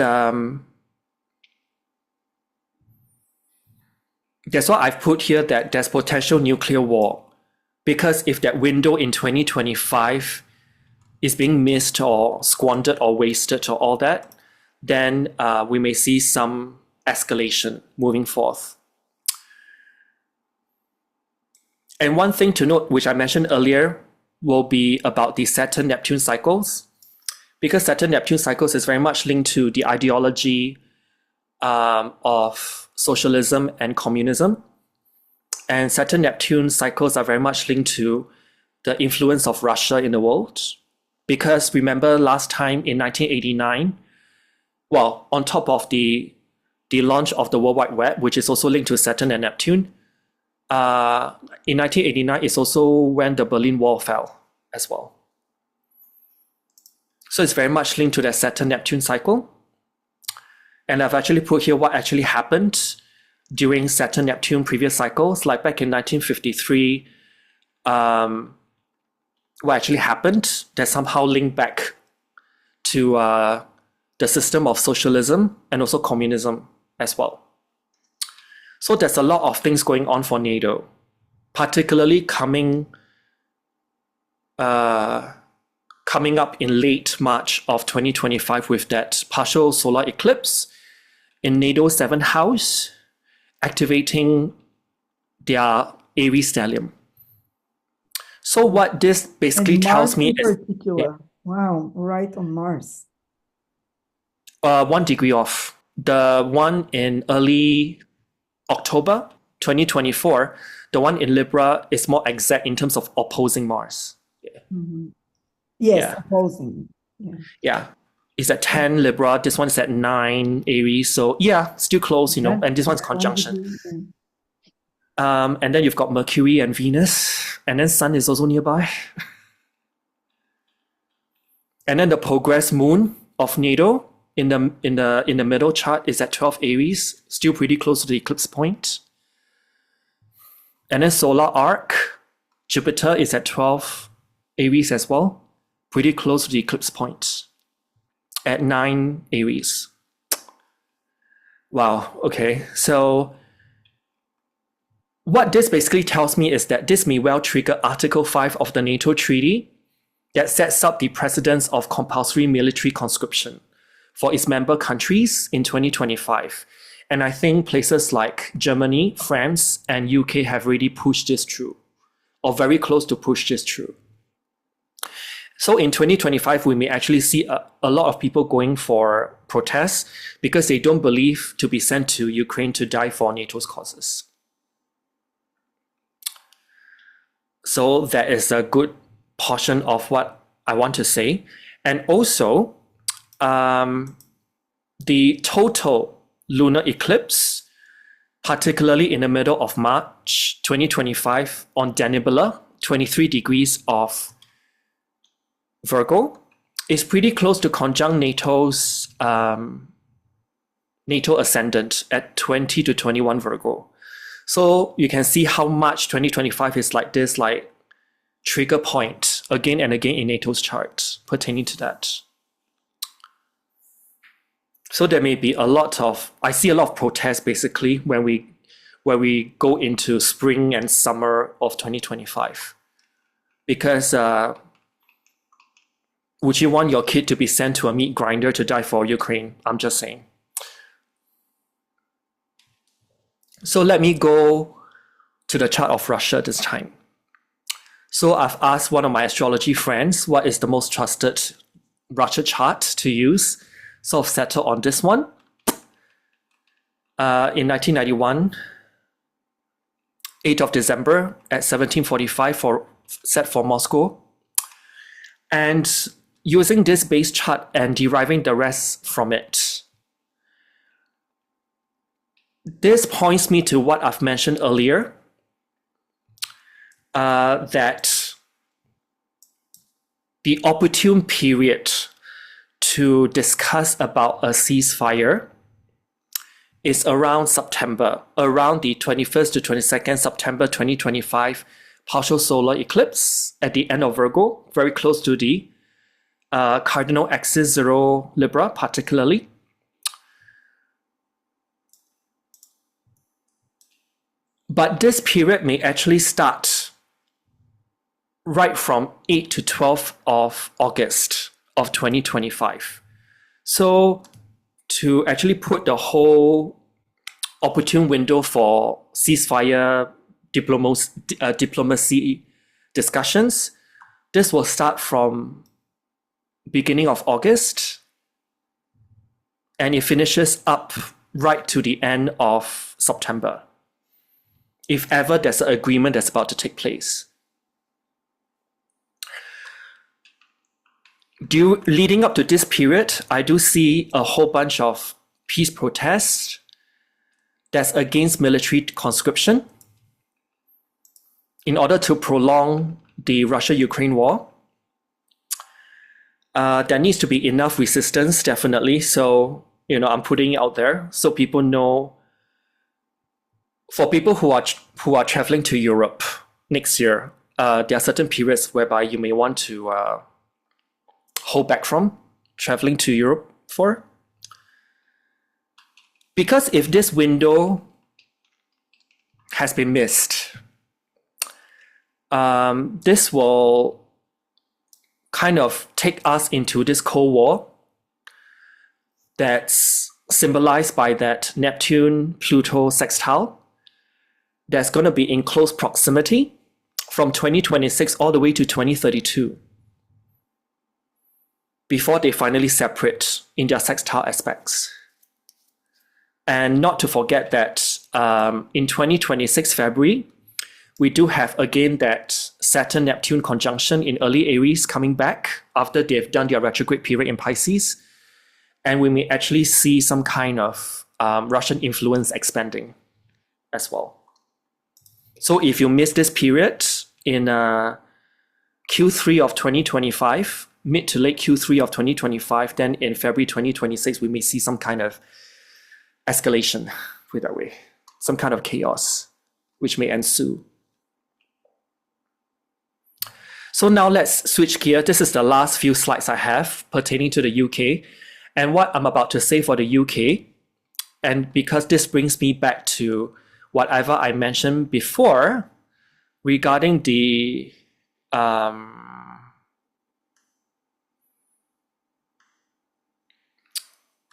that's why I've put here that there's potential nuclear war. Because if that window in 2025 is being missed or squandered or wasted or all that, then we may see some escalation moving forth. And one thing to note, which I mentioned earlier, will be about the Saturn-Neptune cycles. Because Saturn-Neptune cycles is very much linked to the ideology of socialism and communism. And Saturn-Neptune cycles are very much linked to the influence of Russia in the world, because remember last time in 1989, well, on top of the launch of the World Wide Web, which is also linked to Saturn and Neptune, in 1989 is also when the Berlin Wall fell as well. So it's very much linked to that Saturn-Neptune cycle. And I've actually put here what actually happened during Saturn-Neptune previous cycles, like back in 1953, what actually happened that somehow linked back to the system of socialism and also communism as well. So there's a lot of things going on for NATO, particularly coming up in late March of 2025 with that partial solar eclipse in NATO's 7th house, activating their Aries stellium. So what this basically tells me is... Yeah. Wow, right on Mars. 1 degree off. The one in early October 2024, the one in Libra is more exact in terms of opposing Mars. Yeah. Mm-hmm. Yes, yeah. Opposing. Yeah. Yeah. It's at 10 Libra, this one's at 9 Aries. So yeah, still close, you know, and this one's conjunction. And then you've got Mercury and Venus, and then Sun is also nearby. And then the progress moon of NATO in the middle chart is at 12 Aries, still pretty close to the eclipse point. And then solar arc, Jupiter is at 12 Aries as well, pretty close to the eclipse point at 9 Aries. Wow, okay. So what this basically tells me is that this may well trigger Article 5 of the NATO Treaty that sets up the precedence of compulsory military conscription for its member countries in 2025. And I think places like Germany, France, and UK have already pushed this through, or very close to push this through. So in 2025, we may actually see a lot of people going for protests because they don't believe to be sent to Ukraine to die for NATO's causes. So that is a good portion of what I want to say. And also, the total lunar eclipse, particularly in the middle of March 2025 on Danibula, 23 degrees of Virgo, is pretty close to conjunct NATO's NATO ascendant at 20 to 21 Virgo. So you can see how much 2025 is like this, like trigger point again and again in NATO's chart pertaining to that. So there may be a lot of, I see a lot of protests basically when we go into spring and summer of 2025. Because would you want your kid to be sent to a meat grinder to die for Ukraine? I'm just saying. So let me go to the chart of Russia this time. So I've asked one of my astrology friends what is the most trusted Russia chart to use. So I've settled on this one. In 1991, 8th of December at 1745 set for Moscow. And using this base chart and deriving the rest from it. This points me to what I've mentioned earlier, that the opportune period to discuss about a ceasefire is around September, around the 21st to 22nd September 2025 partial solar eclipse at the end of Virgo, very close to the cardinal axis 0 Libra particularly. But this period may actually start right from 8 to 12 of August of 2025. So to actually put the whole opportune window for ceasefire diplomacy discussions, this will start from beginning of August and it finishes up right to the end of September, if ever there's an agreement that's about to take place. leading up to this period, I do see a whole bunch of peace protests that's against military conscription in order to prolong the Russia-Ukraine war. There needs to be enough resistance, definitely. So, I'm putting it out there so people know. For people who are traveling to Europe next year, there are certain periods whereby you may want to hold back from traveling to Europe for. Because if this window has been missed, this will kind of take us into this Cold War that's symbolized by that Neptune-Pluto sextile that's going to be in close proximity from 2026 all the way to 2032 before they finally separate in their sextile aspects. And not to forget that in 2026 February, we do have again that Saturn-Neptune conjunction in early Aries coming back after they've done their retrograde period in Pisces. And we may actually see some kind of Russian influence expanding as well. So if you miss this period in Q3 of 2025, mid to late Q3 of 2025, then in February 2026, we may see some kind of escalation, put it that way, some kind of chaos, which may ensue. So now let's switch gear. This is the last few slides I have pertaining to the UK and what I'm about to say for the UK. And because this brings me back to whatever I mentioned before regarding the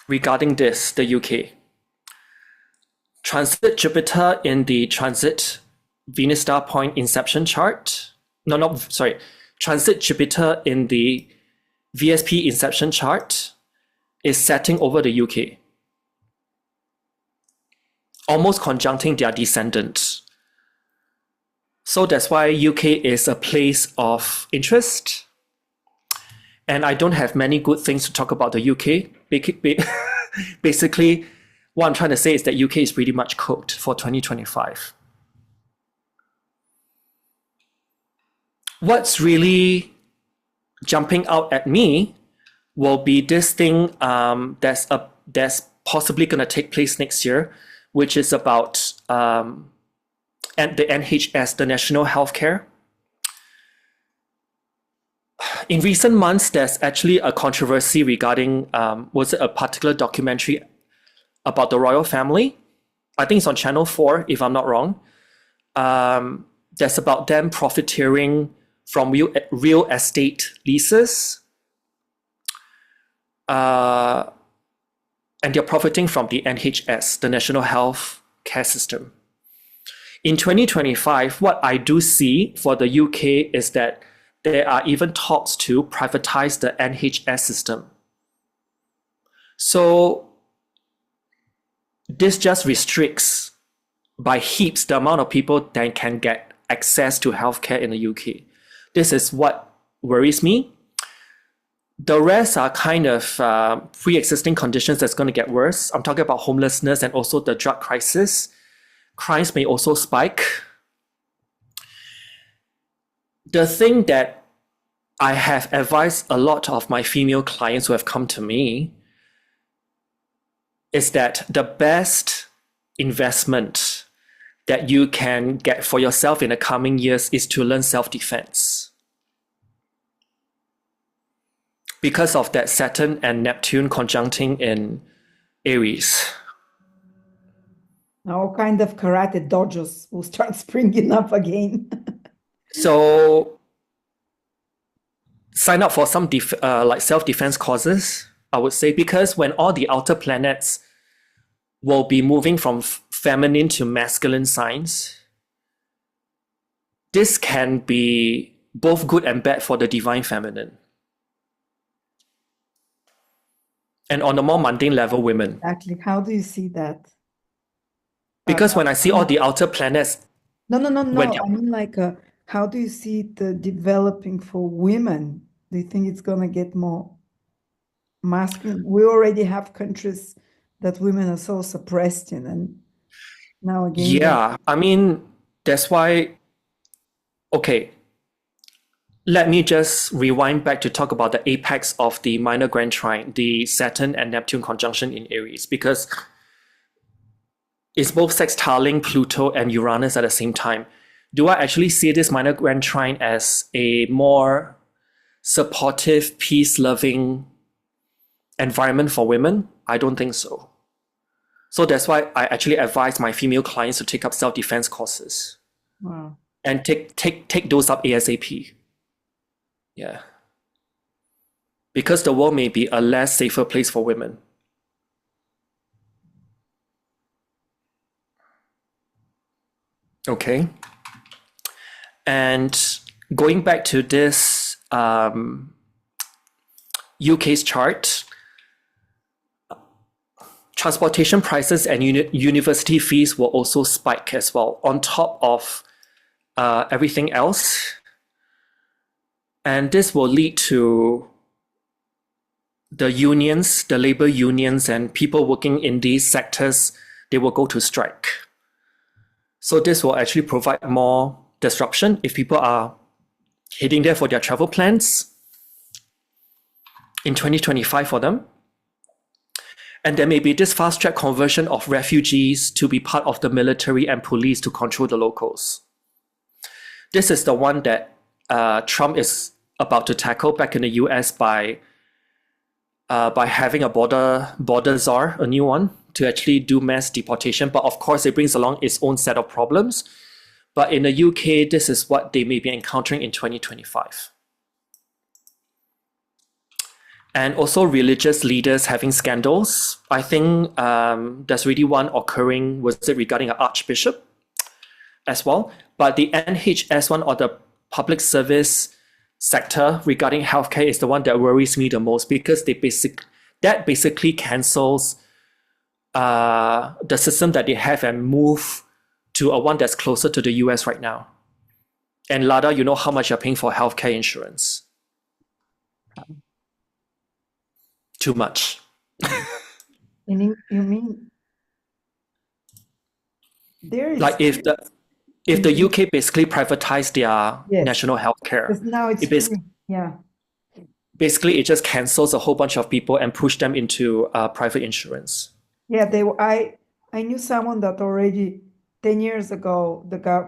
the UK. Transit Jupiter in the transit Venus star point inception chart. Transit Jupiter in the VSP inception chart is setting over the UK, almost conjuncting their descendant. So that's why UK is a place of interest. And I don't have many good things to talk about the UK. Basically, what I'm trying to say is that UK is pretty much cooked for 2025. What's really jumping out at me will be this thing that's possibly going to take place next year, which is about the NHS, the National Healthcare. In recent months, there's actually a controversy regarding, was it a particular documentary about the royal family? I think it's on Channel 4, if I'm not wrong. That's about them profiteering from real estate leases. And they're profiting from the NHS, the National Health Care System. In 2025, what I do see for the UK is that there are even talks to privatize the NHS system. So this just restricts by heaps the amount of people that can get access to healthcare in the UK. This is what worries me. The rest are kind of pre-existing conditions that's going to get worse. I'm talking about homelessness and also the drug crisis. Crimes may also spike. The thing that I have advised a lot of my female clients who have come to me is that the best investment that you can get for yourself in the coming years is to learn self-defense. Because of that Saturn and Neptune conjuncting in Aries. All kind of karate dojos will start springing up again. So sign up for some like self-defense causes, I would say, because when all the outer planets will be moving from feminine to masculine signs, this can be both good and bad for the divine feminine. And on a more mundane level, women. Exactly. How do you see that? Because when I see all the outer planets... No. I mean, like, how do you see it developing for women Do you think it's going to get more masculine? We already have countries that women are so suppressed in, and now again, Yeah, I mean, that's why, okay, let me just rewind back to talk about the apex of the minor grand trine, the Saturn and Neptune conjunction in Aries, because it's both sextiling Pluto and Uranus at the same time. Do I actually see this minor grand trine as a more supportive, peace-loving environment for women? I don't think so. So that's why I actually advise my female clients to take up self-defense courses. wow. And take those up ASAP. Yeah. Because the world may be a less safer place for women. Okay. And going back to this UK's chart, transportation prices and university fees will also spike as well, on top of everything else. And this will lead to the unions, the labor unions, and people working in these sectors, they will go to strike. So this will actually provide more disruption if people are heading there for their travel plans in 2025 for them. And there may be this fast-track conversion of refugees to be part of the military and police to control the locals. This is the one that Trump is about to tackle back in the US by having a border czar, a new one, to actually do mass deportation. But of course, it brings along its own set of problems. But in the UK, this is what they may be encountering in 2025. And also religious leaders having scandals. I think there's really one occurring, was it regarding an archbishop as well? But the NHS one, or the public service sector regarding healthcare, is the one that worries me the most, because that basically cancels the system that they have and move to a one that's closer to the US right now. And Lada, you know how much you're paying for healthcare insurance. Too much. You mean there is, like if the UK basically privatized their yes, national healthcare, because now it's free. Yeah. Basically it just cancels a whole bunch of people and push them into private insurance. Yeah, I knew someone that already 10 years ago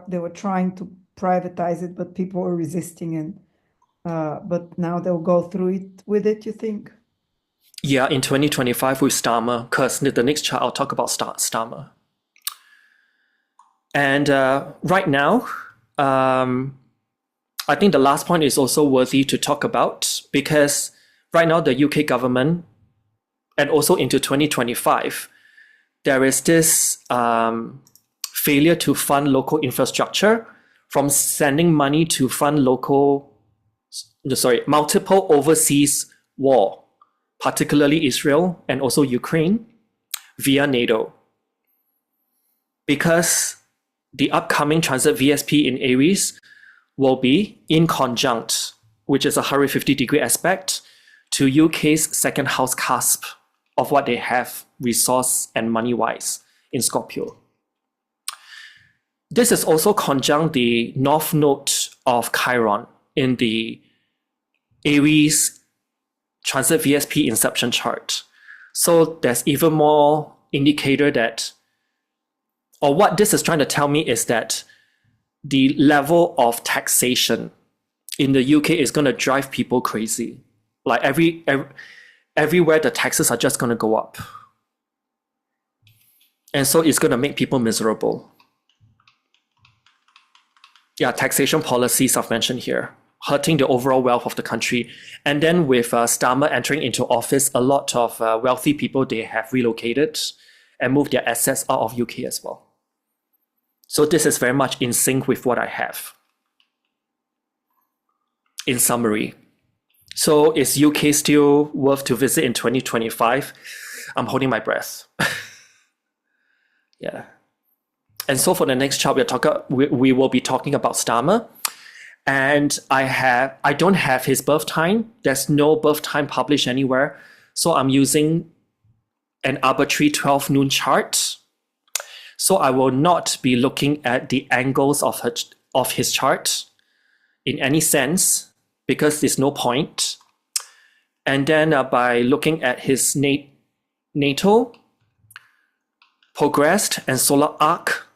they were trying to privatize it, but people were resisting, and but now they'll go through it with it, you think? Yeah, in 2025 with Starmer, because the next chart I'll talk about Starmer. And right now, I think the last point is also worthy to talk about, because right now the UK government, and also into 2025, there is this failure to fund local infrastructure, from sending money to fund multiple overseas war, particularly Israel and also Ukraine, via NATO. Because the upcoming transit VSP in Aries will be in conjunct, which is a 150-degree aspect, to UK's second house cusp of what they have resource and money-wise in Scorpio. This is also conjunct the north node of Chiron in the Aries transit VSP inception chart. So there's even more indicator that, or what this is trying to tell me is that the level of taxation in the UK is going to drive people crazy. Like everywhere the taxes are just going to go up. And so it's going to make people miserable. Yeah, taxation policies I've mentioned here, hurting the overall wealth of the country. And then with Starmer entering into office, a lot of wealthy people, they have relocated and moved their assets out of UK as well. So this is very much in sync with what I have. In summary, so is UK still worth to visit in 2025? I'm holding my breath. Yeah. And so for the next chart, we will be talking about Starmer. And I don't have his birth time. There's no birth time published anywhere. So I'm using an arbitrary 12 noon chart. So I will not be looking at the angles of his chart in any sense, because there's no point. And then by looking at his natal, progressed, and solar arc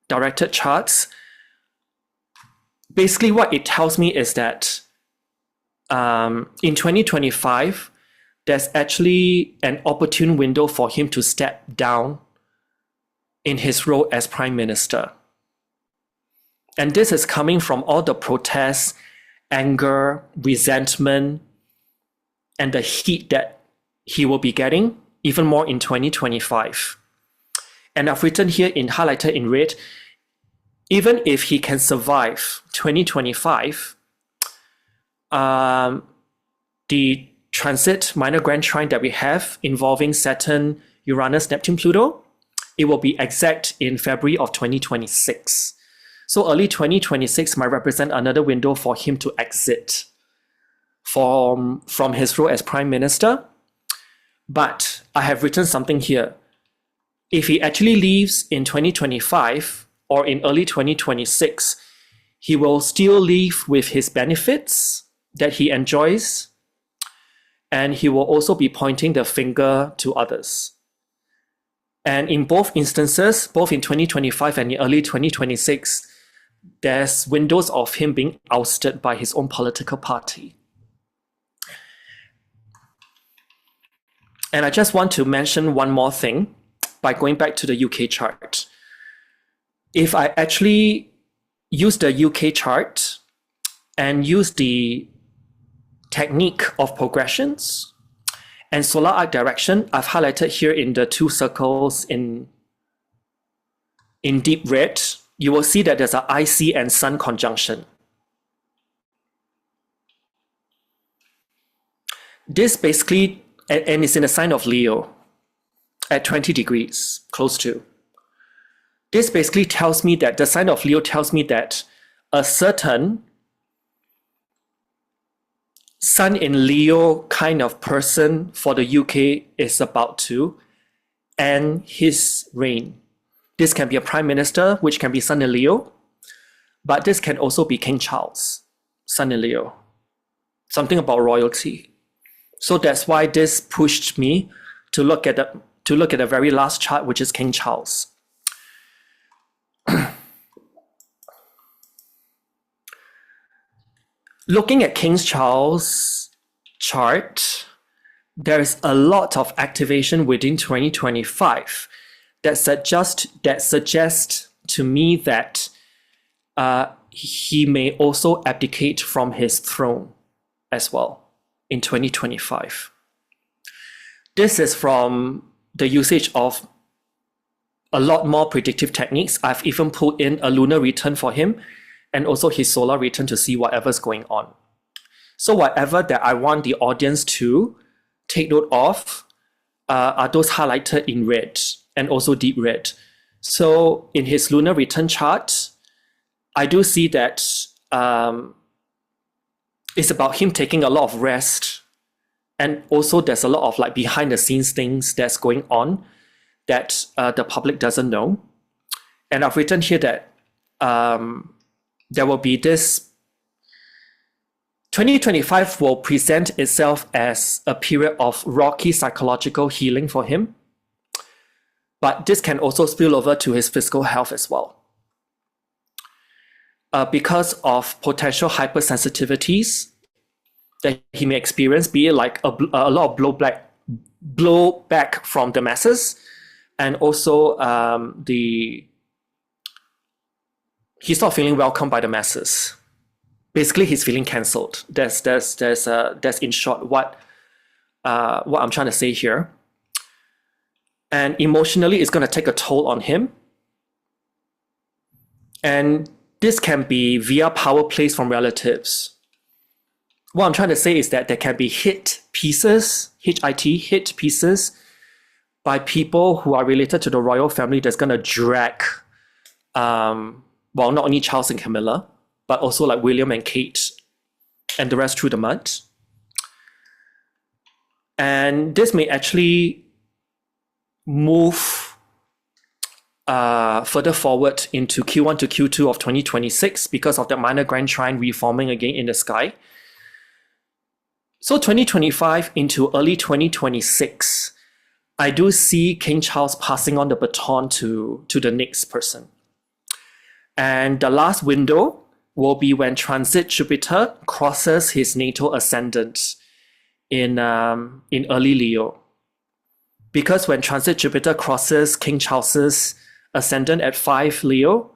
directed charts, basically what it tells me is that in 2025, there's actually an opportune window for him to step down in his role as prime minister. And this is coming from all the protests, anger, resentment, and the heat that he will be getting, even more in 2025. And I've written here highlighted in red, even if he can survive 2025, the transit minor grand trine that we have involving Saturn, Uranus, Neptune, Pluto, it will be exact in February of 2026. So early 2026 might represent another window for him to exit from his role as prime minister. But I have written something here. If he actually leaves in 2025 or in early 2026, he will still leave with his benefits that he enjoys, and he will also be pointing the finger to others. And in both instances, both in 2025 and in early 2026, there's windows of him being ousted by his own political party. And I just want to mention one more thing by going back to the UK chart. If I actually use the UK chart and use the technique of progressions and solar arc direction, I've highlighted here in the two circles in deep red, you will see that there's an IC and Sun conjunction. This basically, and it's in the sign of Leo at 20 degrees, close to. This basically tells me that the sign of Leo tells me that a certain Sun in Leo kind of person for the UK is about to end his reign. This can be a prime minister, which can be Sun in Leo, but this can also be King Charles, Sun in Leo, something about royalty. So that's why this pushed me to look at the very last chart, which is King Charles. Looking at King Charles' chart, there is a lot of activation within 2025 that suggests to me that he may also abdicate from his throne as well in 2025. This is from the usage of a lot more predictive techniques. I've even put in a lunar return for him and also his solar return to see whatever's going on. So whatever that I want the audience to take note of are those highlighted in red and also deep red. So in his lunar return chart, I do see that it's about him taking a lot of rest, and also there's a lot of like behind the scenes things that's going on that the public doesn't know. And I've written here that there will be this 2025 will present itself as a period of rocky psychological healing for him, but this can also spill over to his physical health as well. Because of potential hypersensitivities that he may experience, be it like a lot of blowback from the masses, and also he's not feeling welcomed by the masses. Basically, he's feeling cancelled. That's in short what I'm trying to say here. And emotionally, it's going to take a toll on him. And this can be via power plays from relatives. What I'm trying to say is that there can be hit pieces by people who are related to the royal family that's going to drag, not only Charles and Camilla, but also like William and Kate and the rest through the mud. And this may actually move further forward into Q1 to Q2 of 2026 because of the minor grand trine reforming again in the sky. So 2025 into early 2026, I do see King Charles passing on the baton to the next person. And the last window will be when transit Jupiter crosses his natal ascendant in early Leo. Because when transit Jupiter crosses King Charles's ascendant at 5 Leo,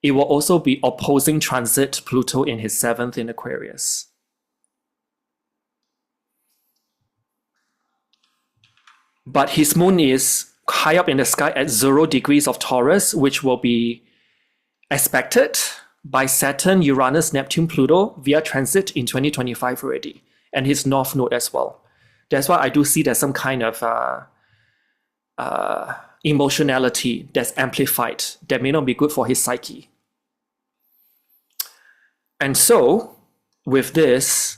it will also be opposing transit Pluto in his 7th in Aquarius. But his moon is high up in the sky at 0 degrees of Taurus, which will be expected by Saturn, Uranus, Neptune, Pluto via transit in 2025 already, and his north node as well. That's why I do see there's some kind of emotionality that's amplified that may not be good for his psyche. And so, with this,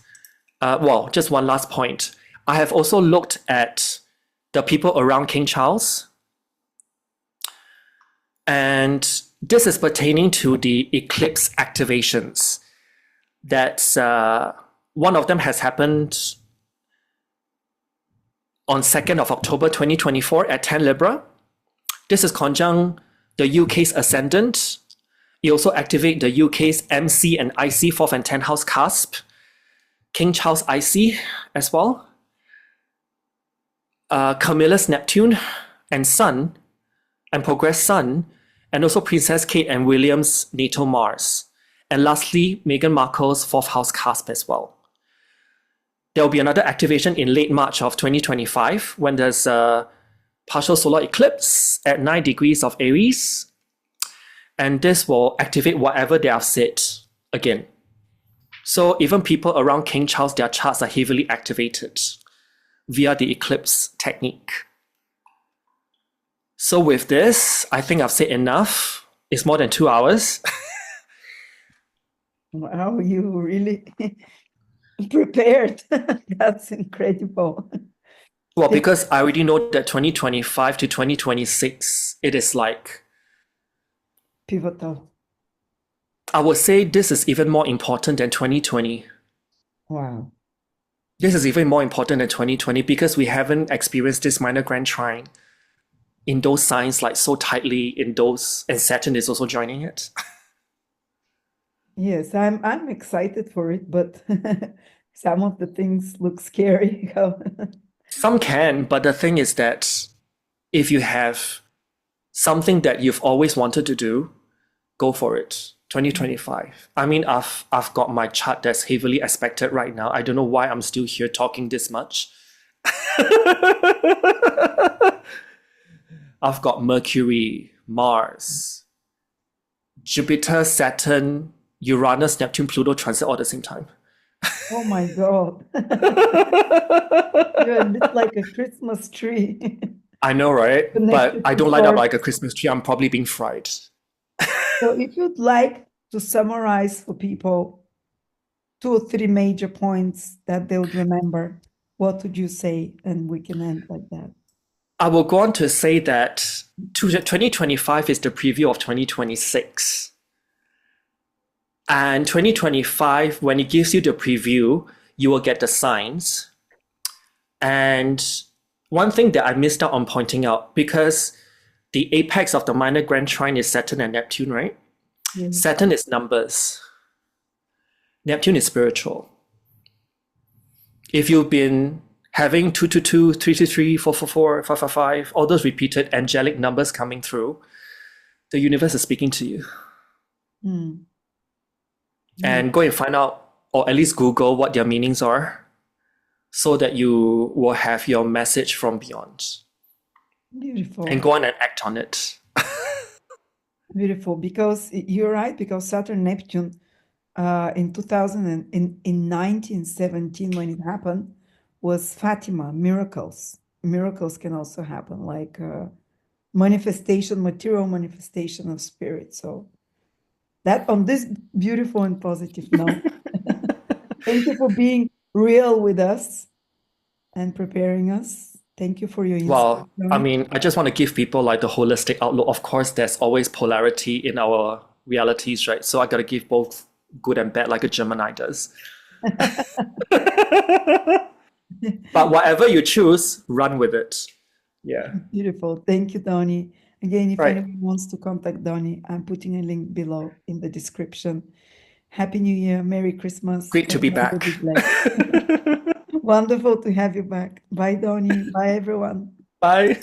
just one last point. I have also looked at the people around King Charles, and this is pertaining to the eclipse activations. That's one of them has happened on 2nd of October 2024 at 10 Libra. This is conjunct the UK's ascendant. It also activates the UK's MC and IC 4th and 10th house cusp. King Charles IC as well. Camilla's Neptune and Sun, and Progress Sun, and also Princess Kate and William's natal Mars. And lastly, Meghan Markle's 4th house cusp as well. There will be another activation in late March of 2025 when there's a partial solar eclipse at 9 degrees of Aries. And this will activate whatever they have said again. So even people around King Charles, their charts are heavily activated via the eclipse technique. So with this, I think I've said enough. It's more than 2 hours. Wow, you really prepared. That's incredible. Well, because I already know that 2025 to 2026, it is like Pivotal. I would say this is even more important than 2020. Wow. This is even more important than 2020 because we haven't experienced this minor grand trine in those signs like so tightly in those, and Saturn is also joining it. Yes, I'm excited for it, but some of the things look scary. Some can, but the thing is that if you have something that you've always wanted to do, go for it. 2025. I mean, I've got my chart that's heavily aspected right now. I don't know why I'm still here talking this much. I've got Mercury, Mars, Jupiter, Saturn, Uranus, Neptune, Pluto transit all at the same time. Oh my God. You're lit like a Christmas tree. I know, right? But Connected I to don't light up Taurus. like a Christmas tree. I'm probably being fried. So if you'd like to summarize for people 2 or 3 major points that they would remember, what would you say? And we can end like that. I will go on to say that 2025 is the preview of 2026. And 2025, when it gives you the preview, you will get the signs. And one thing that I missed out on pointing out, because the apex of the minor grand trine is Saturn and Neptune, right? Yes. Saturn is numbers. Neptune is spiritual. If you've been having 222, 323, 444, 555, all those repeated angelic numbers coming through, the universe is speaking to you. Mm. And go and find out, or at least Google what their meanings are, so that you will have your message from beyond. Beautiful. And go on and act on it. Beautiful, because you're right, because Saturn Neptune in 1917 when it happened was Fatima, miracles. Miracles can also happen, like manifestation, material manifestation of spirit. So That on this beautiful and positive note. Thank you for being real with us and preparing us. Thank you for your insight. Well, I mean, I just want to give people like the holistic outlook. Of course, there's always polarity in our realities, right? So I got to give both good and bad, like a Gemini does. But whatever you choose, run with it. Yeah. Beautiful. Thank you, Donny. Again, if Right. anyone wants to contact Donny, I'm putting a link below in the description. Happy New Year. Merry Christmas. Great to be and have a back. good day. Wonderful to have you back. Bye, Donny. Bye, everyone. Bye.